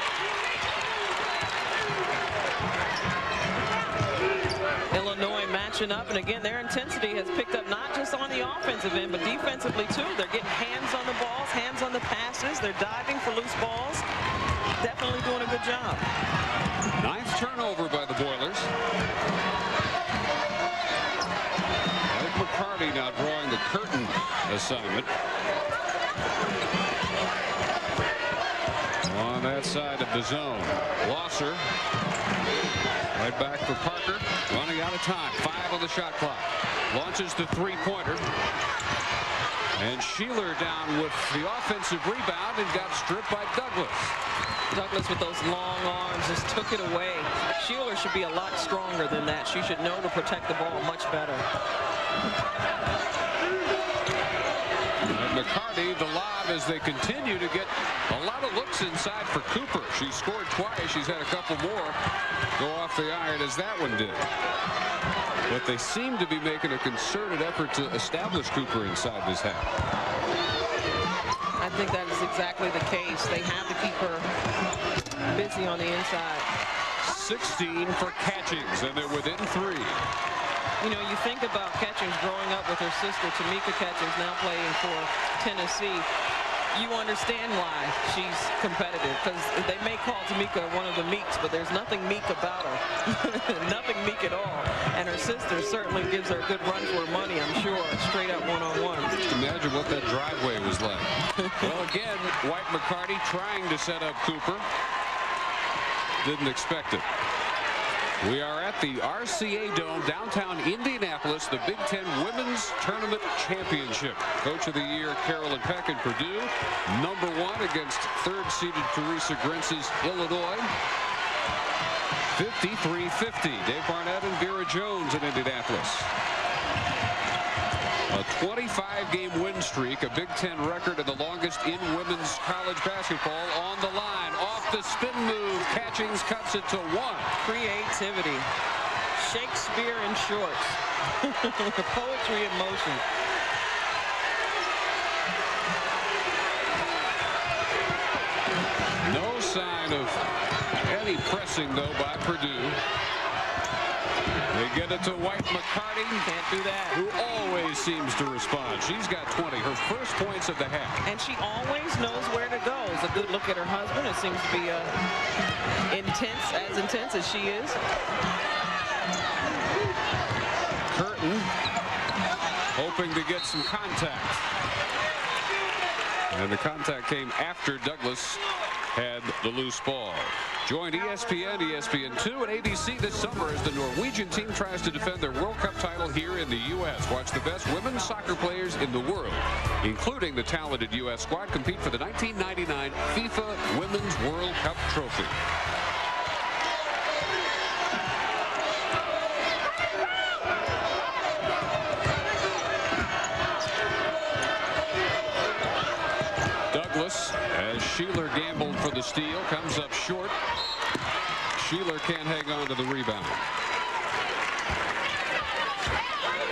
Illinois matching up, and again, their intensity has picked up not just on the offensive end, but defensively too. They're getting hands on the balls, hands on the passes. They're diving for loose balls. Definitely doing a good job. 9th turnover by the Boilers. Mike McCarty now drawing the curtain assignment. On that side of the zone. Losser. Right back for Parker. Running out of time. 5 on the shot clock. Launches the 3-pointer. And Sheeler down with the offensive rebound and got stripped by Douglas. Douglas with those long arms just took it away. Sheeler should be a lot stronger than that. She should know to protect the ball much better. And McCarty, the lob as they continue to get a lot of looks inside for Cooper. She scored twice. She's had a couple more go off the iron as that one did. But they seem to be making a concerted effort to establish Cooper inside this half. I think that is exactly the case. They have to keep her busy on the inside. 16 for Catchings, and they're within 3. You know, you think about Catchings growing up with her sister, Tamika Catchings, now playing for Tennessee. You understand why she's competitive, because they may call Tamika one of the meeks, but there's nothing meek about her. Nothing meek at all. And her sister certainly gives her a good run for her money, I'm sure, straight up one-on-one. Just imagine what that driveway was like. Well, again, White McCarty trying to set up Cooper. Didn't expect it. We are at the RCA Dome, downtown Indianapolis, the Big Ten Women's Tournament Championship. Coach of the Year, Carolyn Peck in Purdue. Number 1 against 3rd-seeded Teresa Grentz's Illinois. 53-50. Dave Barnett and Vera Jones in Indianapolis. A 25-game win streak, a Big Ten record, and the longest in women's college basketball on the line. Off the spin move, Catchings cuts it to 1. Creativity. Shakespeare in shorts. Poetry in motion. No sign of any pressing, though, by Purdue. They get it to White McCarty. Can't do that. Who always seems to respond. She's got 20, her first points of the half. And she always knows where to go. It's a good look at her husband. It seems to be as intense as she is. Curtin hoping to get some contact. And the contact came after Douglas had the loose ball. Join ESPN, ESPN2, and ABC this summer as the Norwegian team tries to defend their World Cup title here in the U.S. Watch the best women's soccer players in the world, including the talented U.S. squad, compete for the 1999 FIFA Women's World Cup trophy. Douglas, as Sheeler gambled for the steal, comes up short. Sheeler can't hang on to the rebound.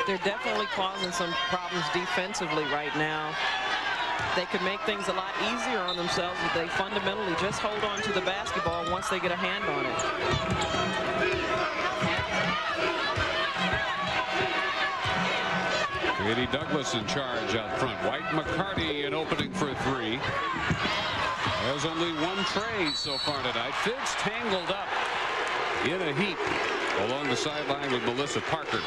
They're definitely causing some problems defensively right now. They could make things a lot easier on themselves if they fundamentally just hold on to the basketball once they get a hand on it. Katie Douglas in charge out front. White McCarty an opening for 3. Has only one trade so far tonight. Figs tangled up in a heap along the sideline with Melissa Parker.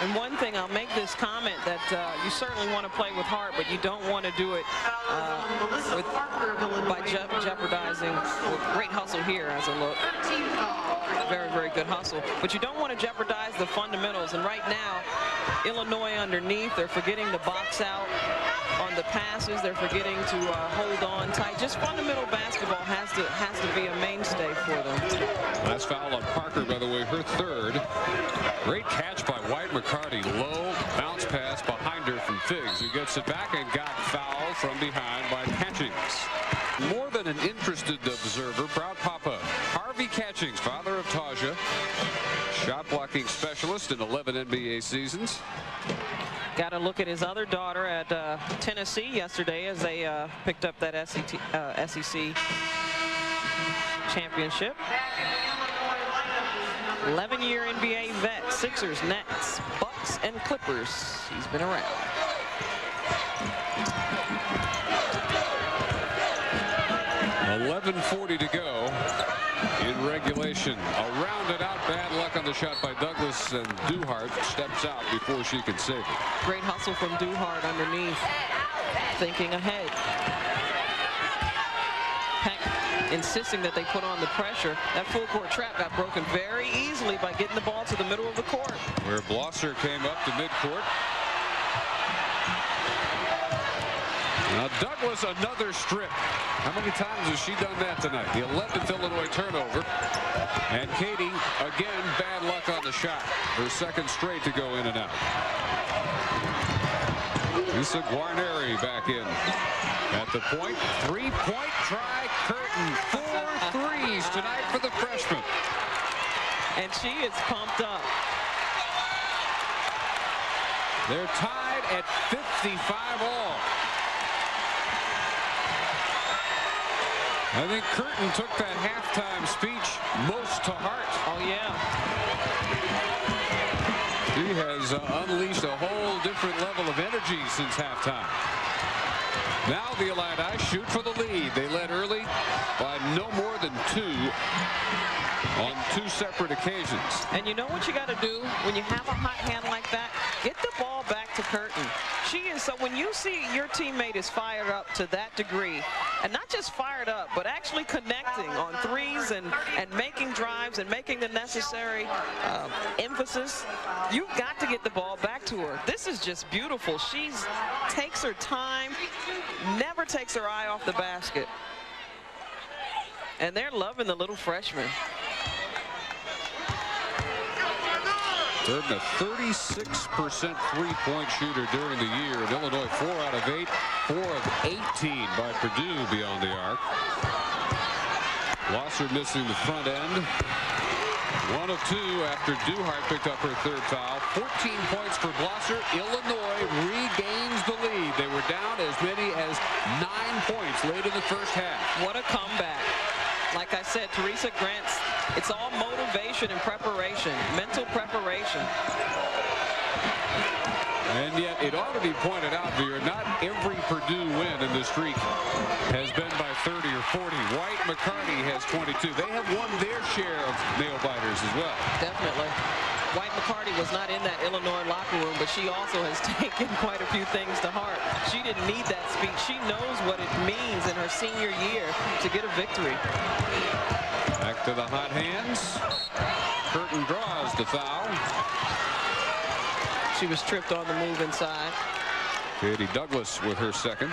And one thing, I'll make this comment that you certainly want to play with heart, but you don't want to do it by jeopardizing. Well, great hustle here as a look. Very, very good hustle. But you don't want to jeopardize the fundamentals. And right now, Illinois underneath, they're forgetting to box out on the passes. They're forgetting to hold on tight. Just fundamental basketball has to be a mainstay for them. Last foul on Parker, by the way, her third. Great catch by White McCarty. Low bounce pass behind her from Figs, who gets it back and got fouled from behind by Catchings. More than an interested observer, proud papa Harvey Catchings, father of Taja, shot blocking specialist in 11 NBA seasons. Got to look at his other daughter at Tennessee yesterday as they picked up that SEC championship. 11-year NBA vet, Sixers, Nets, Bucks, and Clippers. He's been around. .11:40 to go in regulation. A rounded out bad luck on the shot by Douglas, and Duhart steps out before she can save it. Great hustle from Duhart underneath, thinking ahead. Peck insisting that they put on the pressure. That full court trap got broken very easily by getting the ball to the middle of the court. Where Blosser came up to midcourt. Now Douglas, another strip. How many times has she done that tonight? The 11th Illinois turnover. And Katie, again, bad luck on the shot. Her second straight to go in and out. Lisa Guarneri back in at the point. Three-point try, Curtin. 4 threes tonight for the freshman. And she is pumped up. They're tied at 55 all. I think Curtin took that halftime speech most to heart. Oh, yeah. He has unleashed a whole different level of energy since halftime. Now the Illini shoot for the lead. They led early by no more than 2 on 2 separate occasions. And you know what you got to do when you have a hot hand like that? Get the ball back to Curtin. She is, so when you see your teammate is fired up to that degree, and not just fired up, but actually connecting on threes and making drives and making the necessary emphasis, you've got to get the ball back to her. This is just beautiful. She takes her time, never takes her eye off the basket. And they're loving the little freshman. They're a 36% three-point shooter during the year. In Illinois, 4 out of 8, 4 of 18 by Purdue beyond the arc. Blosser missing the front end. 1 of 2 after Duhart picked up her third foul. 14 points for Blosser. Illinois regains the lead. They were down as many as 9 points late in the first half. What a comeback. Like I said, Teresa Grant's, it's all motivation and preparation, mental preparation. And yet it ought to be pointed out, Veer, not every Purdue win in this streak has been by 30 or 40. White McCarty has 22. They have won their share of nail biters as well. Definitely. White McCarty was not in that Illinois locker room, but she also has taken quite a few things to heart. She didn't need that speech. She knows what it means in her senior year to get a victory. Back to the hot hands. Curtin draws the foul. She was tripped on the move inside. Katie Douglas with her second.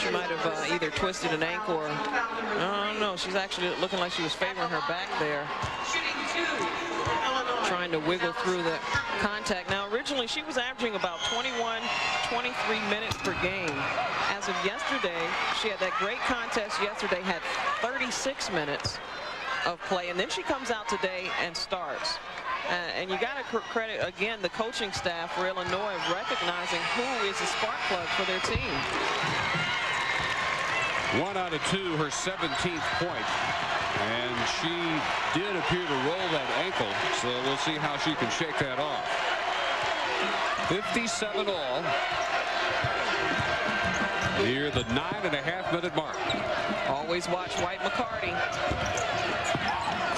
She might have either twisted an ankle or, I don't know, she's actually looking like she was favoring her back there. Trying to wiggle through the contact. Now, originally, she was averaging about 21, 23 minutes per game. As of yesterday, she had that great contest yesterday, had 36 minutes of play, and then she comes out today and starts. And you got to credit, again, the coaching staff for Illinois of recognizing who is the spark plug for their team. 1 out of 2, her 17th point. And she did appear to roll that ankle, so we'll see how she can shake that off. 57 all. Near the 9.5-minute mark. Always watch White McCarty.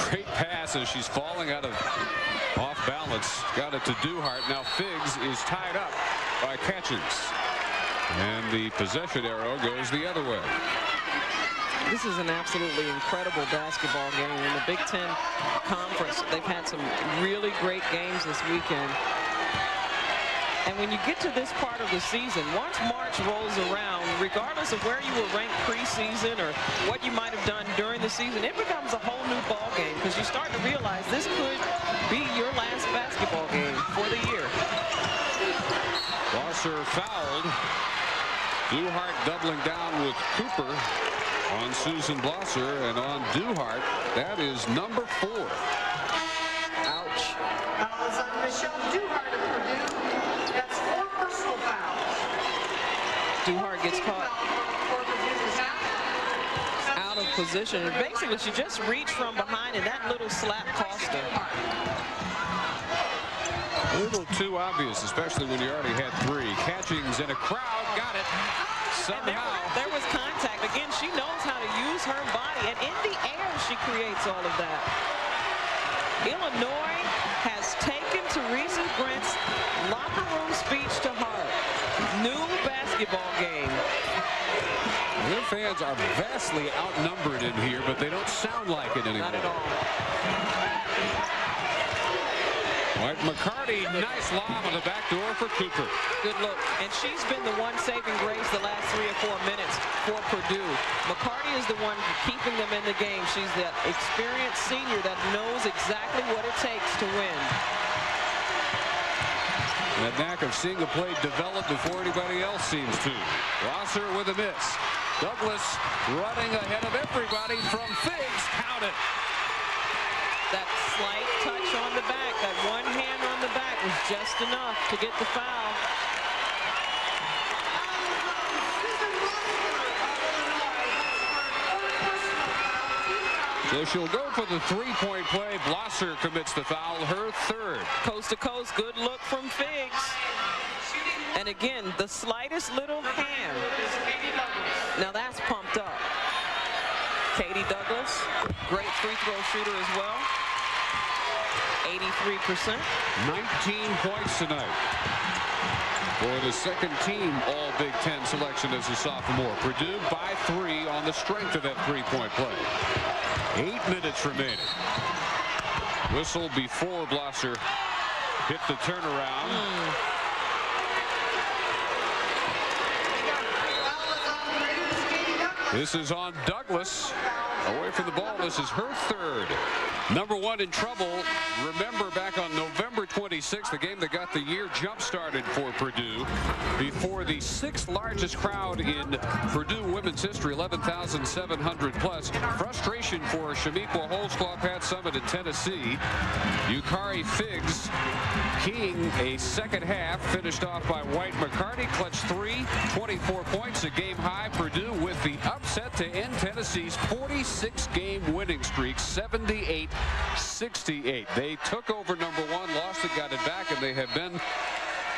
Great pass as she's falling out of off balance. Got it to Duhart. Now Figs is tied up by Catchings. And the possession arrow goes the other way. This is an absolutely incredible basketball game. In the Big Ten Conference, they've had some really great games this weekend. And when you get to this part of the season, once March rolls around, regardless of where you were ranked preseason or what you might have done during the season, it becomes a whole new ball game because you start to realize this could be your last basketball game for the year. Blosser fouled. Duhart doubling down with Cooper on Susan Blosser, and on Duhart, that is number 4. Ouch. Fouls on Michelle Duhart of Purdue. That's 4 personal fouls. Duhart gets caught out of position. And basically, she just reached from behind, and that little slap cost her. A little too obvious, especially when you already had 3. Catchings in a crowd, got it. Somehow. There was contact. Again, she knows how to use her body, and in the air, she creates all of that. Illinois has taken Teresa Brent's locker room speech to heart. New basketball game. Their fans are vastly outnumbered in here, but they don't sound like it anymore. Not at all. White McCarty, nice lob on the back door for Cooper. Good look. And she's been the one saving grace the last 3 or 4 minutes for Purdue. McCarty is the one keeping them in the game. She's that experienced senior that knows exactly what it takes to win. That knack of seeing a play develop before anybody else seems to. Rosser with a miss. Douglas running ahead of everybody from Figs. Count it. That slight touch on the back, that one hand on the back was just enough to get the foul. So she'll go for the 3-point play. Blosser commits the foul, her 3rd. Coast to coast, good look from Figs. And again, the slightest little hand. Now that's pumped up. Katie Douglas, great free throw shooter as well. 83%. 19 points tonight for the second team All Big Ten selection as a sophomore. Purdue by 3 on the strength of that 3-point play. 8 minutes remaining. Whistle before Blosser hit the turnaround. This is on Douglas. Away from the ball. This is her 3rd. Number 1 in trouble. Remember back on November 26th, the game that got the year jump-started for Purdue before the 6th largest crowd in Purdue women's history, 11,700 plus. Frustration for Shamiqua Holzclaw, Pat Summit in Tennessee. Yukari Figs keying a second half, finished off by White McCarty. Clutch 3, 24 points, a game high. Purdue with the upset to end Tennessee's 46-game winning streak, 78-68. They took over number 1, lost it, got it back, and they have been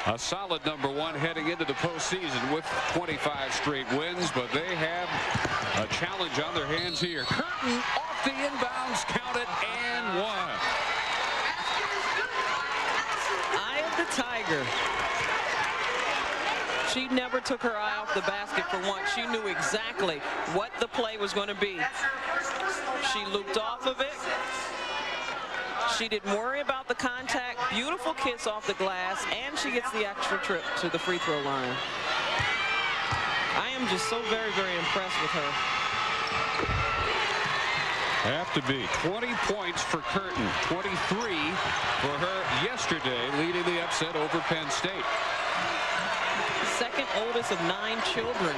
a solid number 1 heading into the postseason with 25 straight wins, but they have a challenge on their hands here. Curtin off the inbounds, count it, and 1. Eye of the Tiger. She never took her eye off the basket for once. She knew exactly what the play was going to be. She looped off of it. She didn't worry about the contact. Beautiful kiss off the glass, and she gets the extra trip to the free throw line. I am just so very, very impressed with her. Have to be. 20 points for Curtin, 23 for her yesterday, leading the upset over Penn State. Second oldest of 9 children.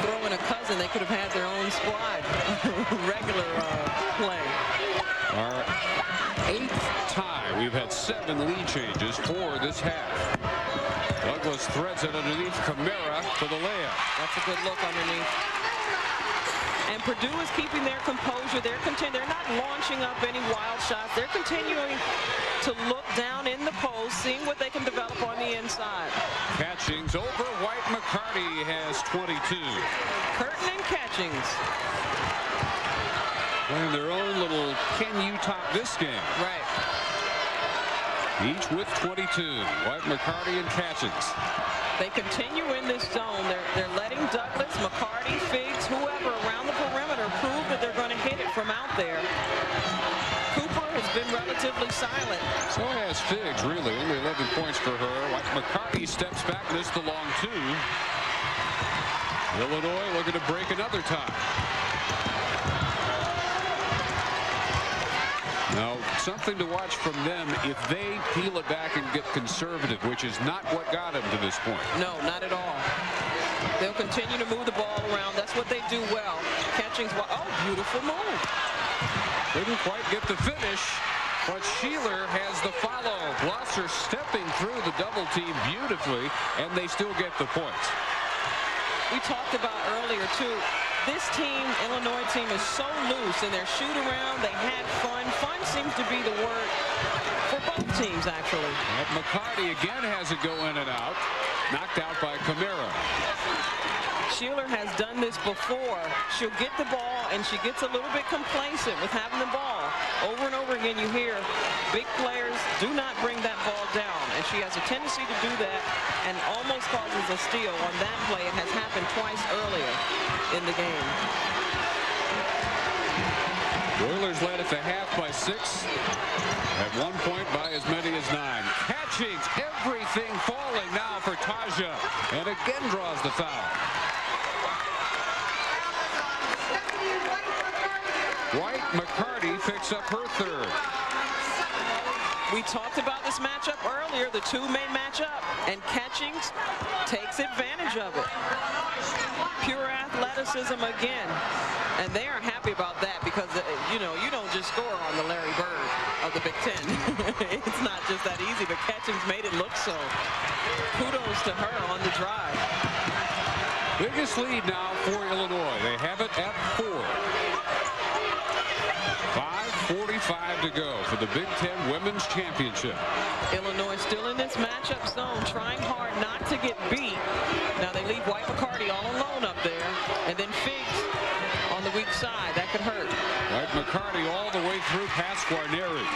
Throw in a cousin, they could have had their own squad. Regular play. Our 8th tie. We've had 7 lead changes for this half. Douglas threads it underneath Camara for the layup. That's a good look underneath. And Purdue is keeping their composure. They're not launching up any wild shots. They're continuing to look down in the post, seeing what they can develop on the inside. Catchings over White. McCarty has 22. Curtin and Catchings Playing their own little can you top this game. Right. Each with 22. White, McCarty, and Catchings. They continue in this zone. They're letting Douglas, McCarty, Figs, whoever around the perimeter prove that they're going to hit it from out there. Cooper has been relatively silent. So has Figs, really. Only 11 points for her. White, McCarty steps back, missed the long two. Illinois looking to break another tie. Now, something to watch from them if they peel it back and get conservative, which is not what got them to this point. No, not at all. They'll continue to move the ball around. That's what they do well. Catchings, oh, beautiful move. Didn't quite get the finish, but Sheeler has the follow. Blosser stepping through the double team beautifully, and they still get the points. We talked about earlier, too. This team, Illinois team, is so loose in their shoot around. They had fun. Fun seems to be the word for both teams, actually. And McCarty again has it go in and out. Knocked out by Camara. Sheeler has done this before. She'll get the ball, and she gets a little bit complacent with having the ball. Over and over again, you hear big players do not bring that ball down, and she has a tendency to do that and almost causes a steal on that play. It has happened twice earlier in the game. Oilers led at the half by 6. At one point by as many as 9. Catchings, everything falling now for Taja, and again draws the foul. White, McCarty picks up her third. We talked about this matchup earlier. The two may match up, and Catchings takes advantage of it. Pure athleticism again, and they are happy about that because, you know, you don't just score on the Larry Bird of the Big Ten. It's not just that easy, but Catchings made it look so. Kudos to her on the drive. Biggest lead now for Illinois. They have it at 4. 5:45 to go for the Big Ten Women's Championship. Illinois still in this matchup zone, trying hard not to get beat. Now they leave White McCarty all alone up there, and then Figs on the weak side. That could hurt. White McCarty all the way through past Guarneri.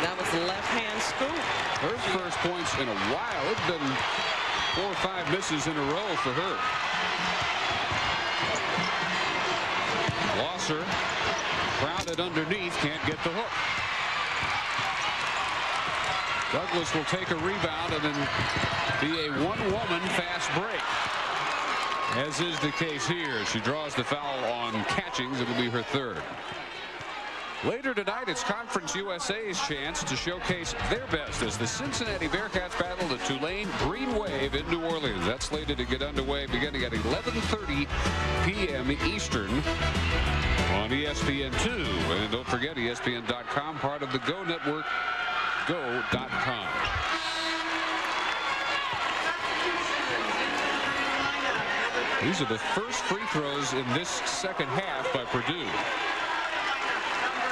That was the left-hand scoop. Her first points in a while. It's been 4 or 5 misses in a row for her. Blosser crowded underneath, can't get the hook. Douglas will take a rebound and then be a one-woman fast break. As is the case here. She draws the foul on Catchings. It'll be her third. Later tonight, it's Conference USA's chance to showcase their best as the Cincinnati Bearcats battle the Tulane Green Wave in New Orleans. That's slated to get underway beginning at 11:30 p.m. Eastern on ESPN2. And don't forget ESPN.com, part of the Go Network, go.com. These are the first free throws in this second half by Purdue.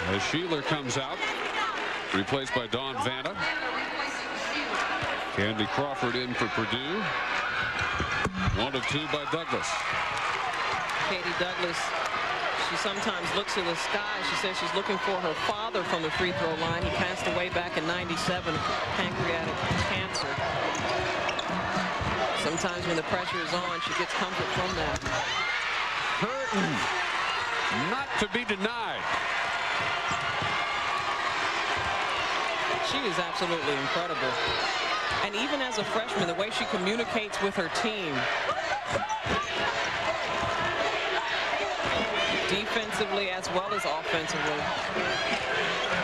As Sheeler comes out, replaced by Dawn Vanna. Candy Crawford in for Purdue. 1 of 2 by Douglas. Katie Douglas, she sometimes looks to the sky. She says she's looking for her father from the free throw line. He passed away back in '97 of pancreatic cancer. Sometimes when the pressure is on, she gets comfort from that. Curtin, not to be denied. She is absolutely incredible. And even as a freshman, the way she communicates with her team. Defensively as well as offensively.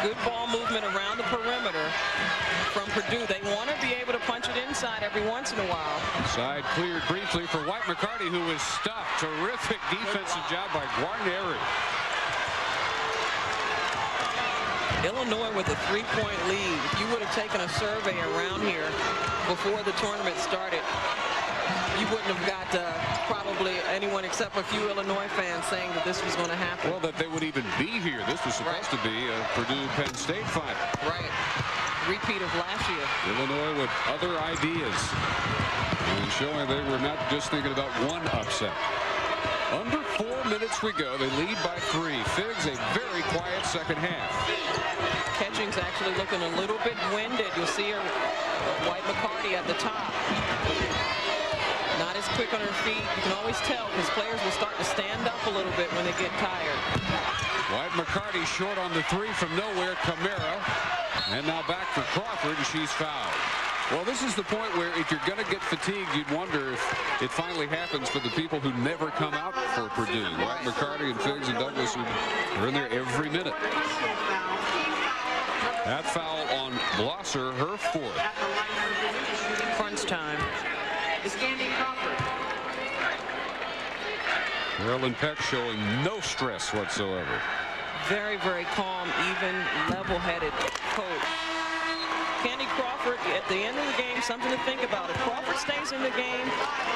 Good ball movement around the perimeter from Purdue. They want to be able to punch it inside every once in a while. Side cleared briefly for White McCarty, who was stuffed. Terrific defensive job by Guarneri. Illinois with a 3-point lead. If you would have taken a survey around here before the tournament started, you wouldn't have got probably probably anyone except a few Illinois fans saying that this was going to happen. Well, that they would even be here. This was supposed to be a Purdue-Penn State final. Right. Repeat of last year. Illinois with other ideas and showing they were not just thinking about one upset. Under 4 minutes we go. They lead by 3. Figs a very quiet second half. Catching's actually looking a little bit winded. You'll see her, White McCarty at the top. Not as quick on her feet. You can always tell because players will start to stand up a little bit when they get tired. White McCarty short on the 3 from nowhere. Camara. And now back for Crawford, and she's fouled. Well, this is the point where if you're going to get fatigued, you'd wonder if it finally happens for the people who never come out for Purdue. White McCarty and Figs and Douglas are in there every minute. That foul on Blosser, her 4th. Crunch time. Carolyn Peck showing no stress whatsoever. Very, very calm, even, level-headed coach. Candy Crawford, at the end of the game, something to think about. If Crawford stays in the game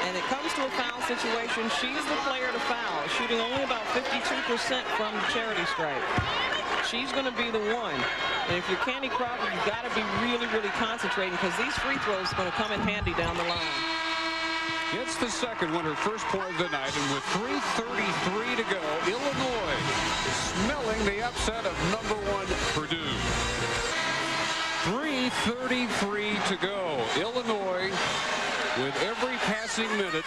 and it comes to a foul situation, she's the player to foul, shooting only about 52% from the charity stripe. She's going to be the one. And if you're Candy Crawford, you've got to be really, really concentrating because these free throws are going to come in handy down the line. Gets the second one, her first point of the night, and with 3:33 to go, Illinois smelling the upset of #1 Purdue. 3:33 to go. Illinois, with every passing minute,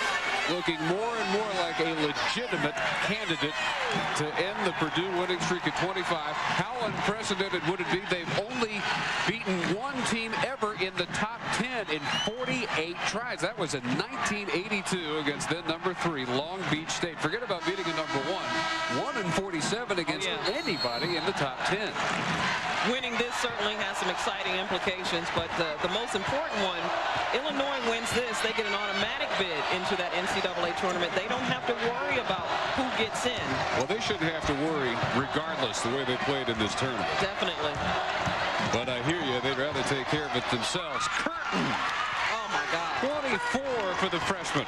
looking more and more like a legitimate candidate to end the Purdue winning streak at 25. How unprecedented would it be? They've only beaten one team ever in the top 10 in 48 tries. That was in 1982 against then #3 Long Beach State. Forget about beating a #1. 1 in 47 against anybody in the top 10. Winning this certainly has some exciting implications, but the most important one, Illinois wins this, they get an automatic bid into that NCAA tournament. They don't have to worry about who gets in. Well, they shouldn't have to worry regardless the way they played in this tournament. Definitely. But I hear you, they'd rather take care of it themselves. Curtin! Oh my God. 24 for the freshman.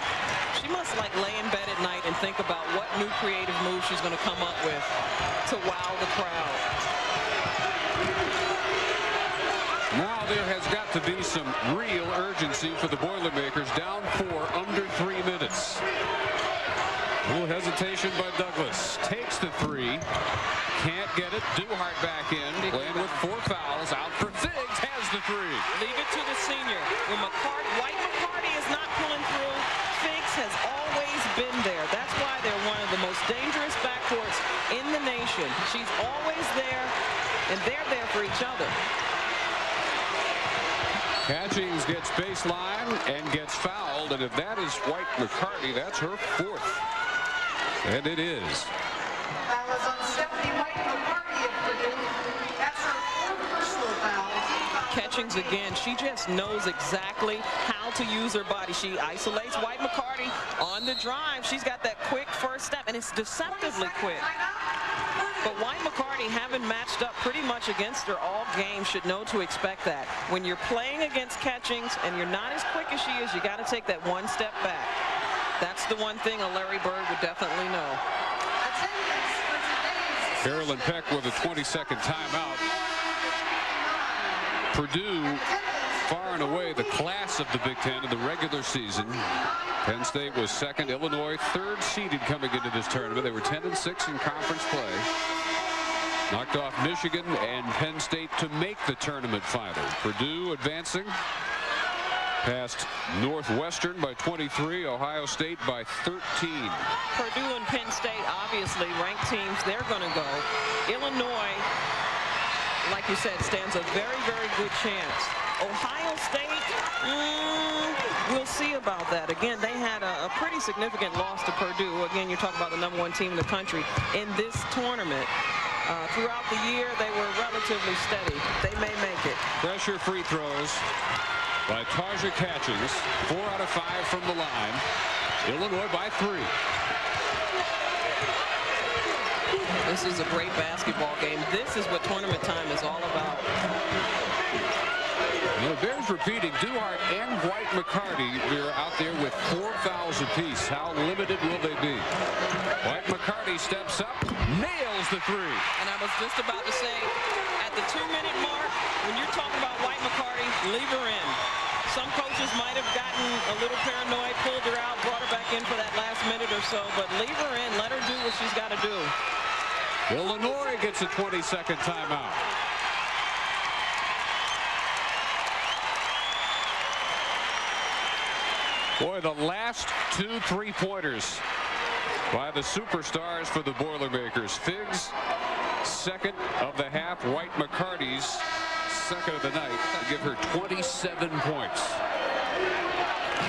She must like lay in bed at night and think about what new creative move she's going to come up with to wow the crowd. Now there has got to be some real urgency for the Boilermakers, down 4, under 3 minutes. A little hesitation by Douglas. Takes the 3. Can't get it. Duhart back in. Playing with 4 fouls. Out for Figs. Has the 3. Leave it to the senior. When White McCarty is not pulling through, Figs has always been there. That's why they're one of the most dangerous backcourts in the nation. She's always there, and they're there for each other. Catchings gets baseline and gets fouled, and if that is White McCarty, that's her 4th. And it is. That was on Stephanie White McCarty of Purdue. That's her 4th personal foul. Catchings again, she just knows exactly how to use her body. She isolates White McCarty on the drive. She's got that quick first step, and it's deceptively quick. But White McCarty, having matched up pretty much against her all game, should know to expect that. When you're playing against Catchings and you're not as quick as she is, you got to take that one step back. That's the one thing a Larry Bird would definitely know. Carolyn Peck with a 20-second timeout. Purdue, far and away the class of the Big Ten in the regular season. Penn State was 2nd. Illinois 3rd seeded coming into this tournament. They were 10-6 in conference play. Knocked off Michigan and Penn State to make the tournament final. Purdue advancing past Northwestern by 23, Ohio State by 13. Purdue and Penn State, obviously ranked teams, they're going to go. Illinois, like you said, stands a very, very good chance. Ohio State, we'll see about that. Again, they had a pretty significant loss to Purdue. Again, you're talking about the #1 team in the country in this tournament. Throughout the year, they were relatively steady. They may make it. Pressure free throws by Taja Catchings. 4 out of 5 from the line. Illinois by 3. This is a great basketball game. This is what tournament time is all about. Well, the Bears repeating. Duhart and White McCarty are out there with 4 fouls apiece. How limited will they be? White McCarty steps up, nails the three. And I was just about to say, at the 2-minute mark, when you're talking about White McCarty, leave her in. Some coaches might have gotten a little paranoid, pulled her out, brought her back in for that last minute or so, but leave her in, let her do what she's got to do. Illinois gets a 20-second timeout. Boy, the last 2 3-pointers by the superstars for the Boilermakers. Figs, second of the half. White McCarty's second of the night to give her 27 points.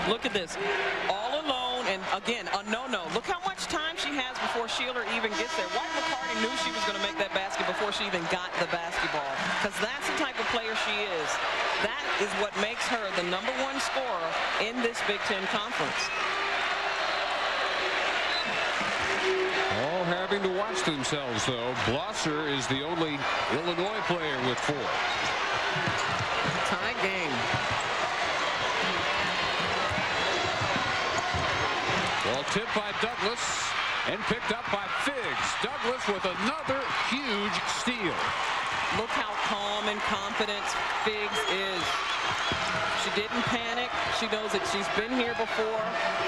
Look at this. All alone, and again, a no-no. Look how much time she has before Sheeler even gets there. White McCarty knew she was going to make that basket before she even got the basketball, because that's the type of player she is. That is what makes her the #1 scorer in this Big Ten Conference. All having to watch themselves, though. Blosser is the only Illinois player with 4. Tie game. Well, tipped by Douglas and picked up by Figs. Douglas with another huge steal. Look how calm and confident Figs is. She didn't panic. She knows that she's been here before.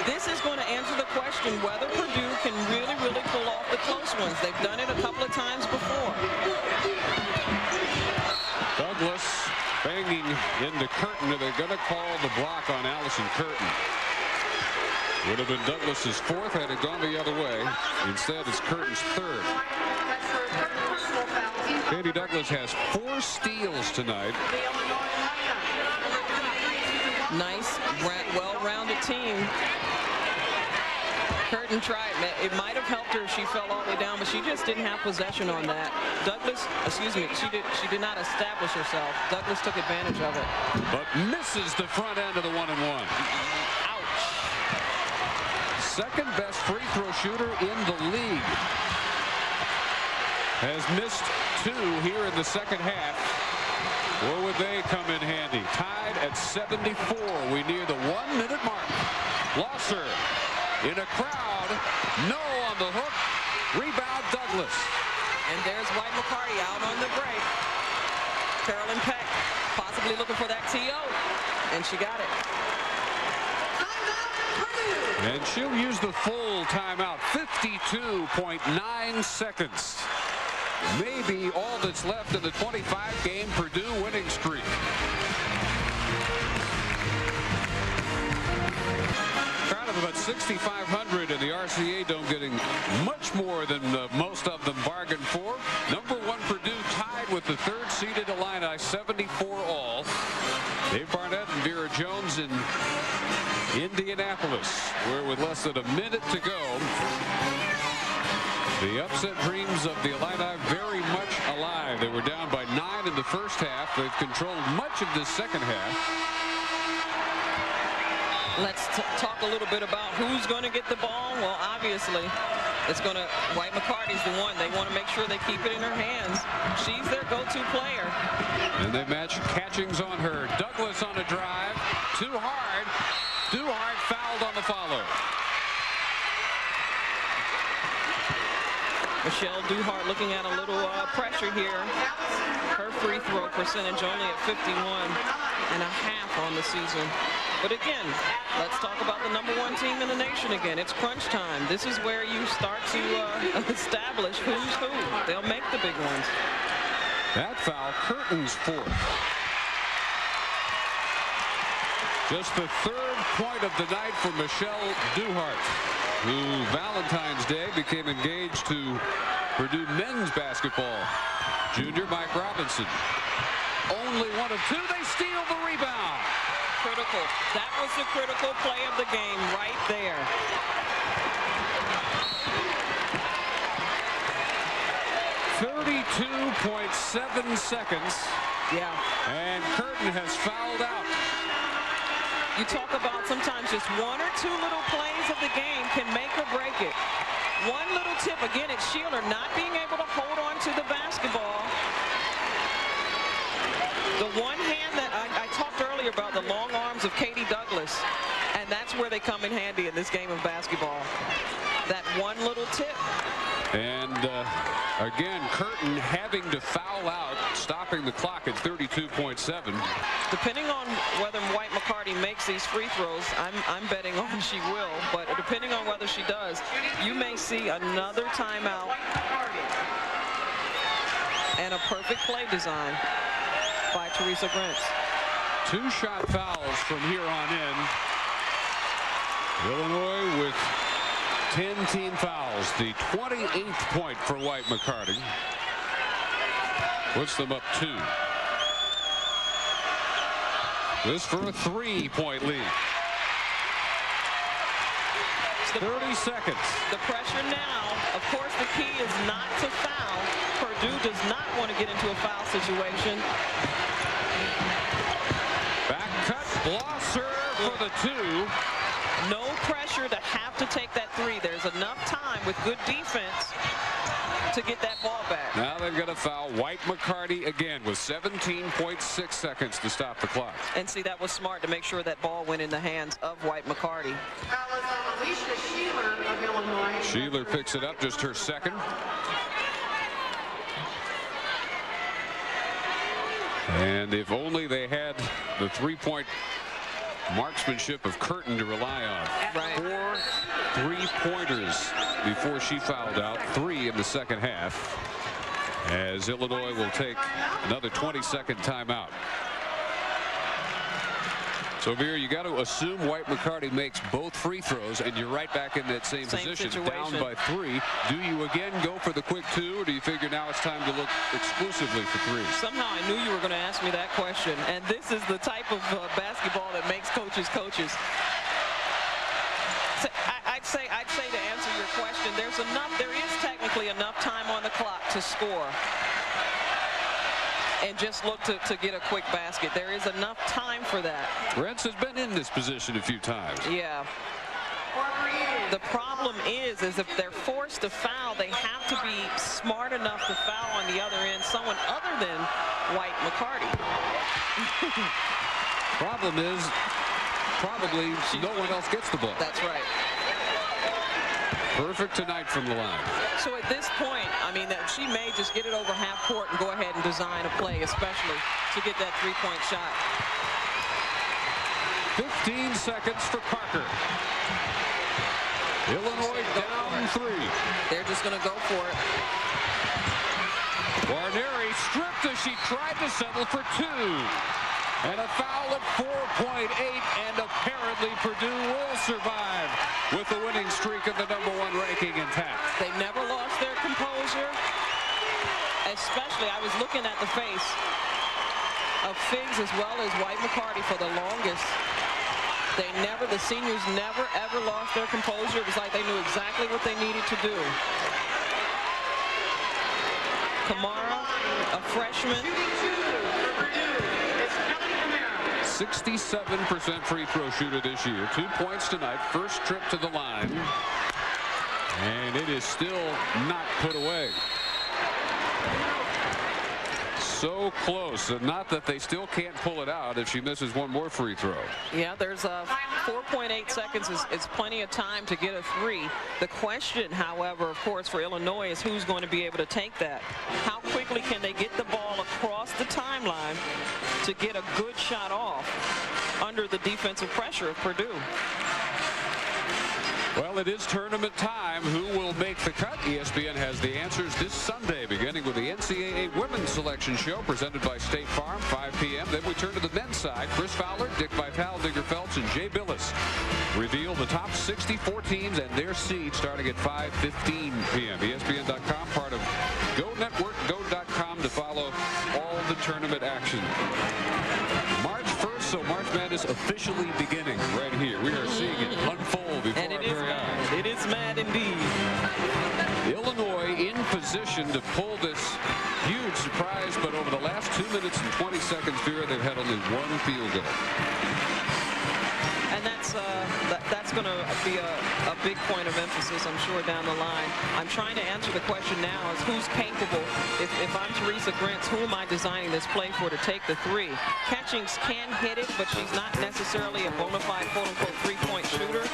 This is going to answer the question whether Purdue can really, really pull off the close ones. They've done it a couple of times before. Douglas banging into Curtin. They're going to call the block on Allison Curtin. Would have been Douglas's 4th had it gone the other way. Instead, it's Curtin's 3rd. Katie Douglas has 4 steals tonight. Nice, well-rounded team. Curtin tried. It might have helped her if she fell all the way down, but she just didn't have possession on that. Douglas, excuse me, she did not establish herself. Douglas took advantage of it. But misses the front end of the 1-and-1. Second best free throw shooter in the league. Has missed 2 here in the second half. Or would they come in handy? Tied at 74. We near the 1-minute mark. Blosser in a crowd. No on the hook. Rebound Douglas. And there's White McCarty out on the break. Carolyn Peck possibly looking for that TO. And she got it. And she'll use the full timeout. 52.9 seconds. Maybe all that's left in the 25-game Purdue winning streak. Crowd of about 6,500 in the RCA Dome, getting much more than most of them bargained for. #1 Purdue tied with the 3rd-seeded Illini, 74 all. Dave Barnett and Vera Jones in Indianapolis, where with less than a minute to go, the upset dreams of the Illini very much alive. They were down by 9 in the first half. They've controlled much of the second half. Let's talk a little bit about who's going to get the ball. Well, obviously, it's going to, White McCarty's the one. They want to make sure they keep it in her hands. She's their go-to player. And they match catchings on her. Douglas on a drive. Too hard. Duhart fouled on the follow. Michelle Duhart looking at a little pressure here. Her free throw percentage only at 51.5 on the season. But again, let's talk about the #1 team in the nation again. It's crunch time. This is where you start to establish who's who. They'll make the big ones. That foul, Curtin's 4th. Just the 3rd point of the night for Michelle Duhart, who Valentine's Day became engaged to Purdue men's basketball junior Mike Robinson. Only 1 of 2. They steal the rebound. Critical. That was the critical play of the game right there. .7 seconds. Yeah. And Curtin has fouled out. You talk about sometimes just 1 or 2 little plays of the game can make or break it. One little tip, again, it's Sheeler not being able to hold on to the basketball. The one hand that I talked earlier about, the long arms of Katie Douglas, and that's where they come in handy in this game of basketball. That one little tip. And again, Curtin having to foul out, stopping the clock at 32.7. Depending on whether White McCarty makes these free throws, I'm betting on she will, but depending on whether she does, you may see another timeout and a perfect play design by Teresa Brents. 2 shot fouls from here on in. Illinois with 10 team fouls, the 28th point for White McCarty. Puts them up 2. This for a 3-point lead. 30 seconds. The pressure now, of course, the key is not to foul. Purdue does not want to get into a foul situation. Back cut, Blosser for the 2. No pressure to have to take that 3. There's enough time with good defense to get that ball back. Now they've got to foul White McCarty again with 17.6 seconds to stop the clock. And see, that was smart to make sure that ball went in the hands of White McCarty. Alicia Sheeler of Illinois. Sheeler picks it up, just her second. And if only they had the 3-point marksmanship of Curtin to rely on. Right. 4 3-pointers before she fouled out, 3 in the second half, as Illinois will take another 20-second timeout. So, Veer, you got to assume White McCarty makes both free throws, and you're right back in that same position, situation. down by 3. Do you again go for the quick 2, or do you figure now it's time to look exclusively for 3? Somehow I knew you were going to ask me that question, and this is the type of basketball that makes coaches coaches. So I'd say to answer your question, there is technically enough time on the clock to score and just look to get a quick basket. There is enough time for that. Brents has been in this position a few times. Yeah. The problem is if they're forced to foul, they have to be smart enough to foul on the other end someone other than White McCarty. Problem is, probably no one else gets the ball. That's right. Perfect tonight from the line. So at this point, I mean, that she may just get it over half court and go ahead and design a play, especially to get that 3-point shot. 15 seconds for Parker. Illinois down 3. They're just going to go for it. Guarneri stripped as she tried to settle for 2. And a foul at 4.8, and apparently Purdue will survive with the winning streak of the #1 ranking intact. They never lost their composure. Especially, I was looking at the face of Figs as well as White McCarty for the longest. The seniors never ever lost their composure. It was like they knew exactly what they needed to do. Kamara, a freshman. 67% free throw shooter this year. 2 points tonight. First trip to the line. And it is still not put away. So close. And not that they still can't pull it out if she misses one more free throw. Yeah, there's 4.8 seconds is plenty of time to get a 3. The question, however, of course, for Illinois is who's going to be able to take that. How quickly can they get the ball across the timeline to get a good shot off under the defensive pressure of Purdue? Well, it is tournament time. Who will make the cut? ESPN has the answers this Sunday, beginning with the NCAA Women's Selection Show presented by State Farm, 5 p.m. Then we turn to the men's side. Chris Fowler, Dick Vitale, Digger Phelps, and Jay Billis reveal the top 64 teams and their seeds starting at 5:15 p.m. ESPN.com, part of Go Network, Go.com to follow all the tournament action. March 1st, so March Madness officially beginning right here. We are seeing it unfold before our very eyes. It is mad indeed. Illinois in position to pull this huge surprise, but over the last 2 minutes and 20 seconds, Vera, they've had only one field goal. And that's that's going to be a big point of emphasis, I'm sure, down the line. I'm trying to answer the question now is who's capable. If I'm Teresa Grants, who am I designing this play for to take the three? Catchings can hit it, but she's not necessarily a bona fide quote-unquote three-point shooter.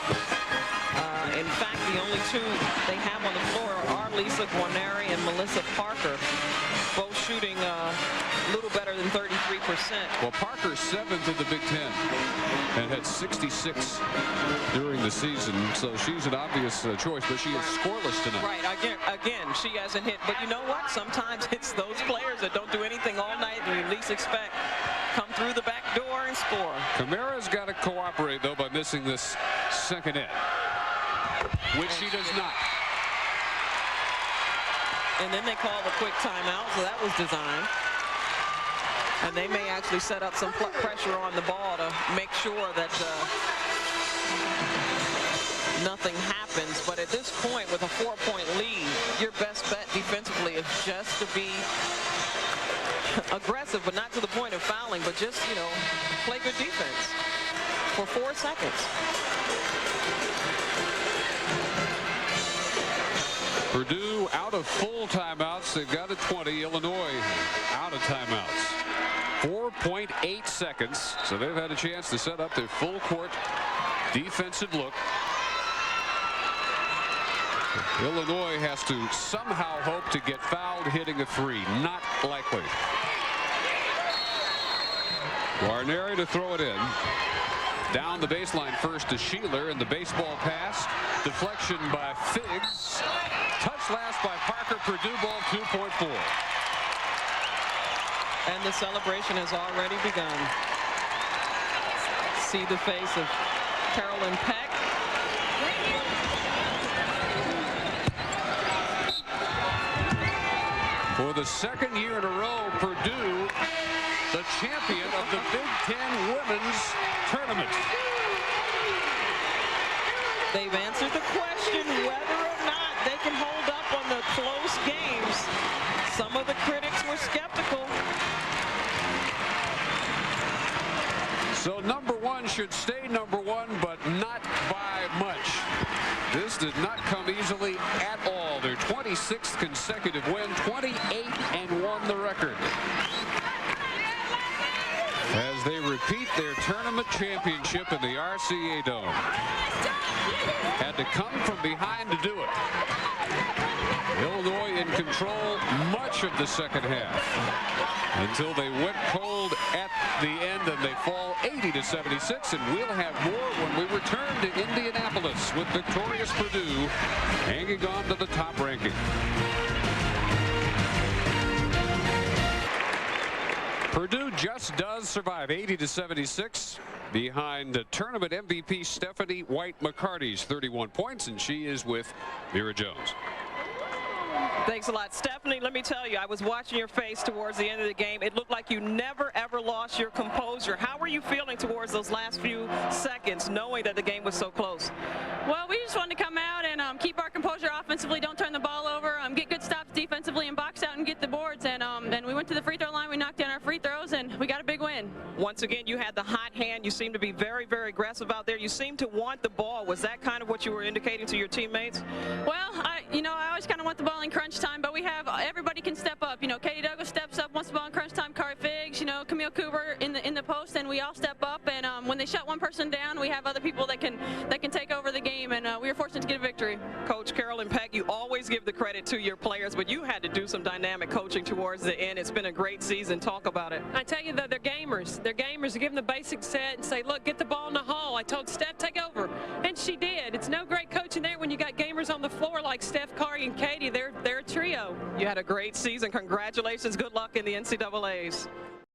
In fact, the only two they have on the floor are Lisa Guarneri and Melissa Parker, both shooting a little better than 33%. Well, Parker's 7th in the Big Ten and had 66 during the season, so she's an obvious choice, but she is scoreless tonight. Right, again, she hasn't hit, but you know what? Sometimes it's those players that don't do anything all night and you least expect come through the back door and score. Kamara's got to cooperate, though, by missing this second hit, which she does not. And then they call the quick timeout, so that was designed. And they may actually set up some pressure on the ball to make sure that nothing happens. But at this point, with a 4-point lead, your best bet defensively is just to be aggressive, but not to the point of fouling, but just, you know, play good defense for 4 seconds. Purdue out of full timeouts. They've got a 20. Illinois out of timeouts. 4.8 seconds. So they've had a chance to set up their full court defensive look. Illinois has to somehow hope to get fouled hitting a three. Not likely. Guarneri to throw it in. Down the baseline first to Sheeler, and the baseball pass. Deflection by Figs. Touch last by Parker. Purdue ball 2.4. And the celebration has already begun. See the face of Carolyn Peck. For the second year in a row, Purdue, the champion of the Big Ten Women's Tournament. They've answered the question whether or not they can hold up on the close games. Some of the critics were skeptical. So number one should stay number one, but not by much. This did not come easily at all. Their 26th consecutive win, 28-1 the record. As they repeat their tournament championship in the RCA Dome. Had to come from behind to do it. Illinois in control much of the second half until they went cold at the end, and they fall 80-76, and we'll have more when we return to Indianapolis with victorious Purdue hanging on to the top ranking. Purdue just does survive 80-76 behind the tournament MVP Stephanie White-McCarty's 31 points, and she is with Mira Jones. Thanks a lot, Stephanie. Let me tell you, I was watching your face towards the end of the game. It looked like you never, ever lost your composure. How were you feeling towards those last few seconds, knowing that the game was so close? Well, we just wanted to come out and keep our composure offensively, don't turn the ball over, get good stops defensively, and box out and get the boards. And we went to the free throw line, we knocked down our free throws, and we got a big win. Once again, you had the hot hand. You seemed to be very, very aggressive out there. You seemed to want the ball. Was that kind of what you were indicating to your teammates? Well, I always kind of want the ball in crunch time, but we have everybody can step up. Katie Douglas steps up, wants the ball in crunch time. Kari Figs, Camille Cooper in the post, and we all step up. And when they shut one person down, we have other people that can take over the game, and we were fortunate to get a victory. Coach Carolyn Peck, you always give the credit to your players, but you had to do some dynamic coaching towards the end. It's been a great season. Talk about it. I tell you that they're gamers. They're gamers. Give them the basic set and say, look, get the ball in the hole. I told Steph, take over, and she did. It's no great coaching there when you got gamers on the floor like Steph, Kari, and Katie. They're a trio. You had a great season. Congratulations. Good luck in the NCAAs.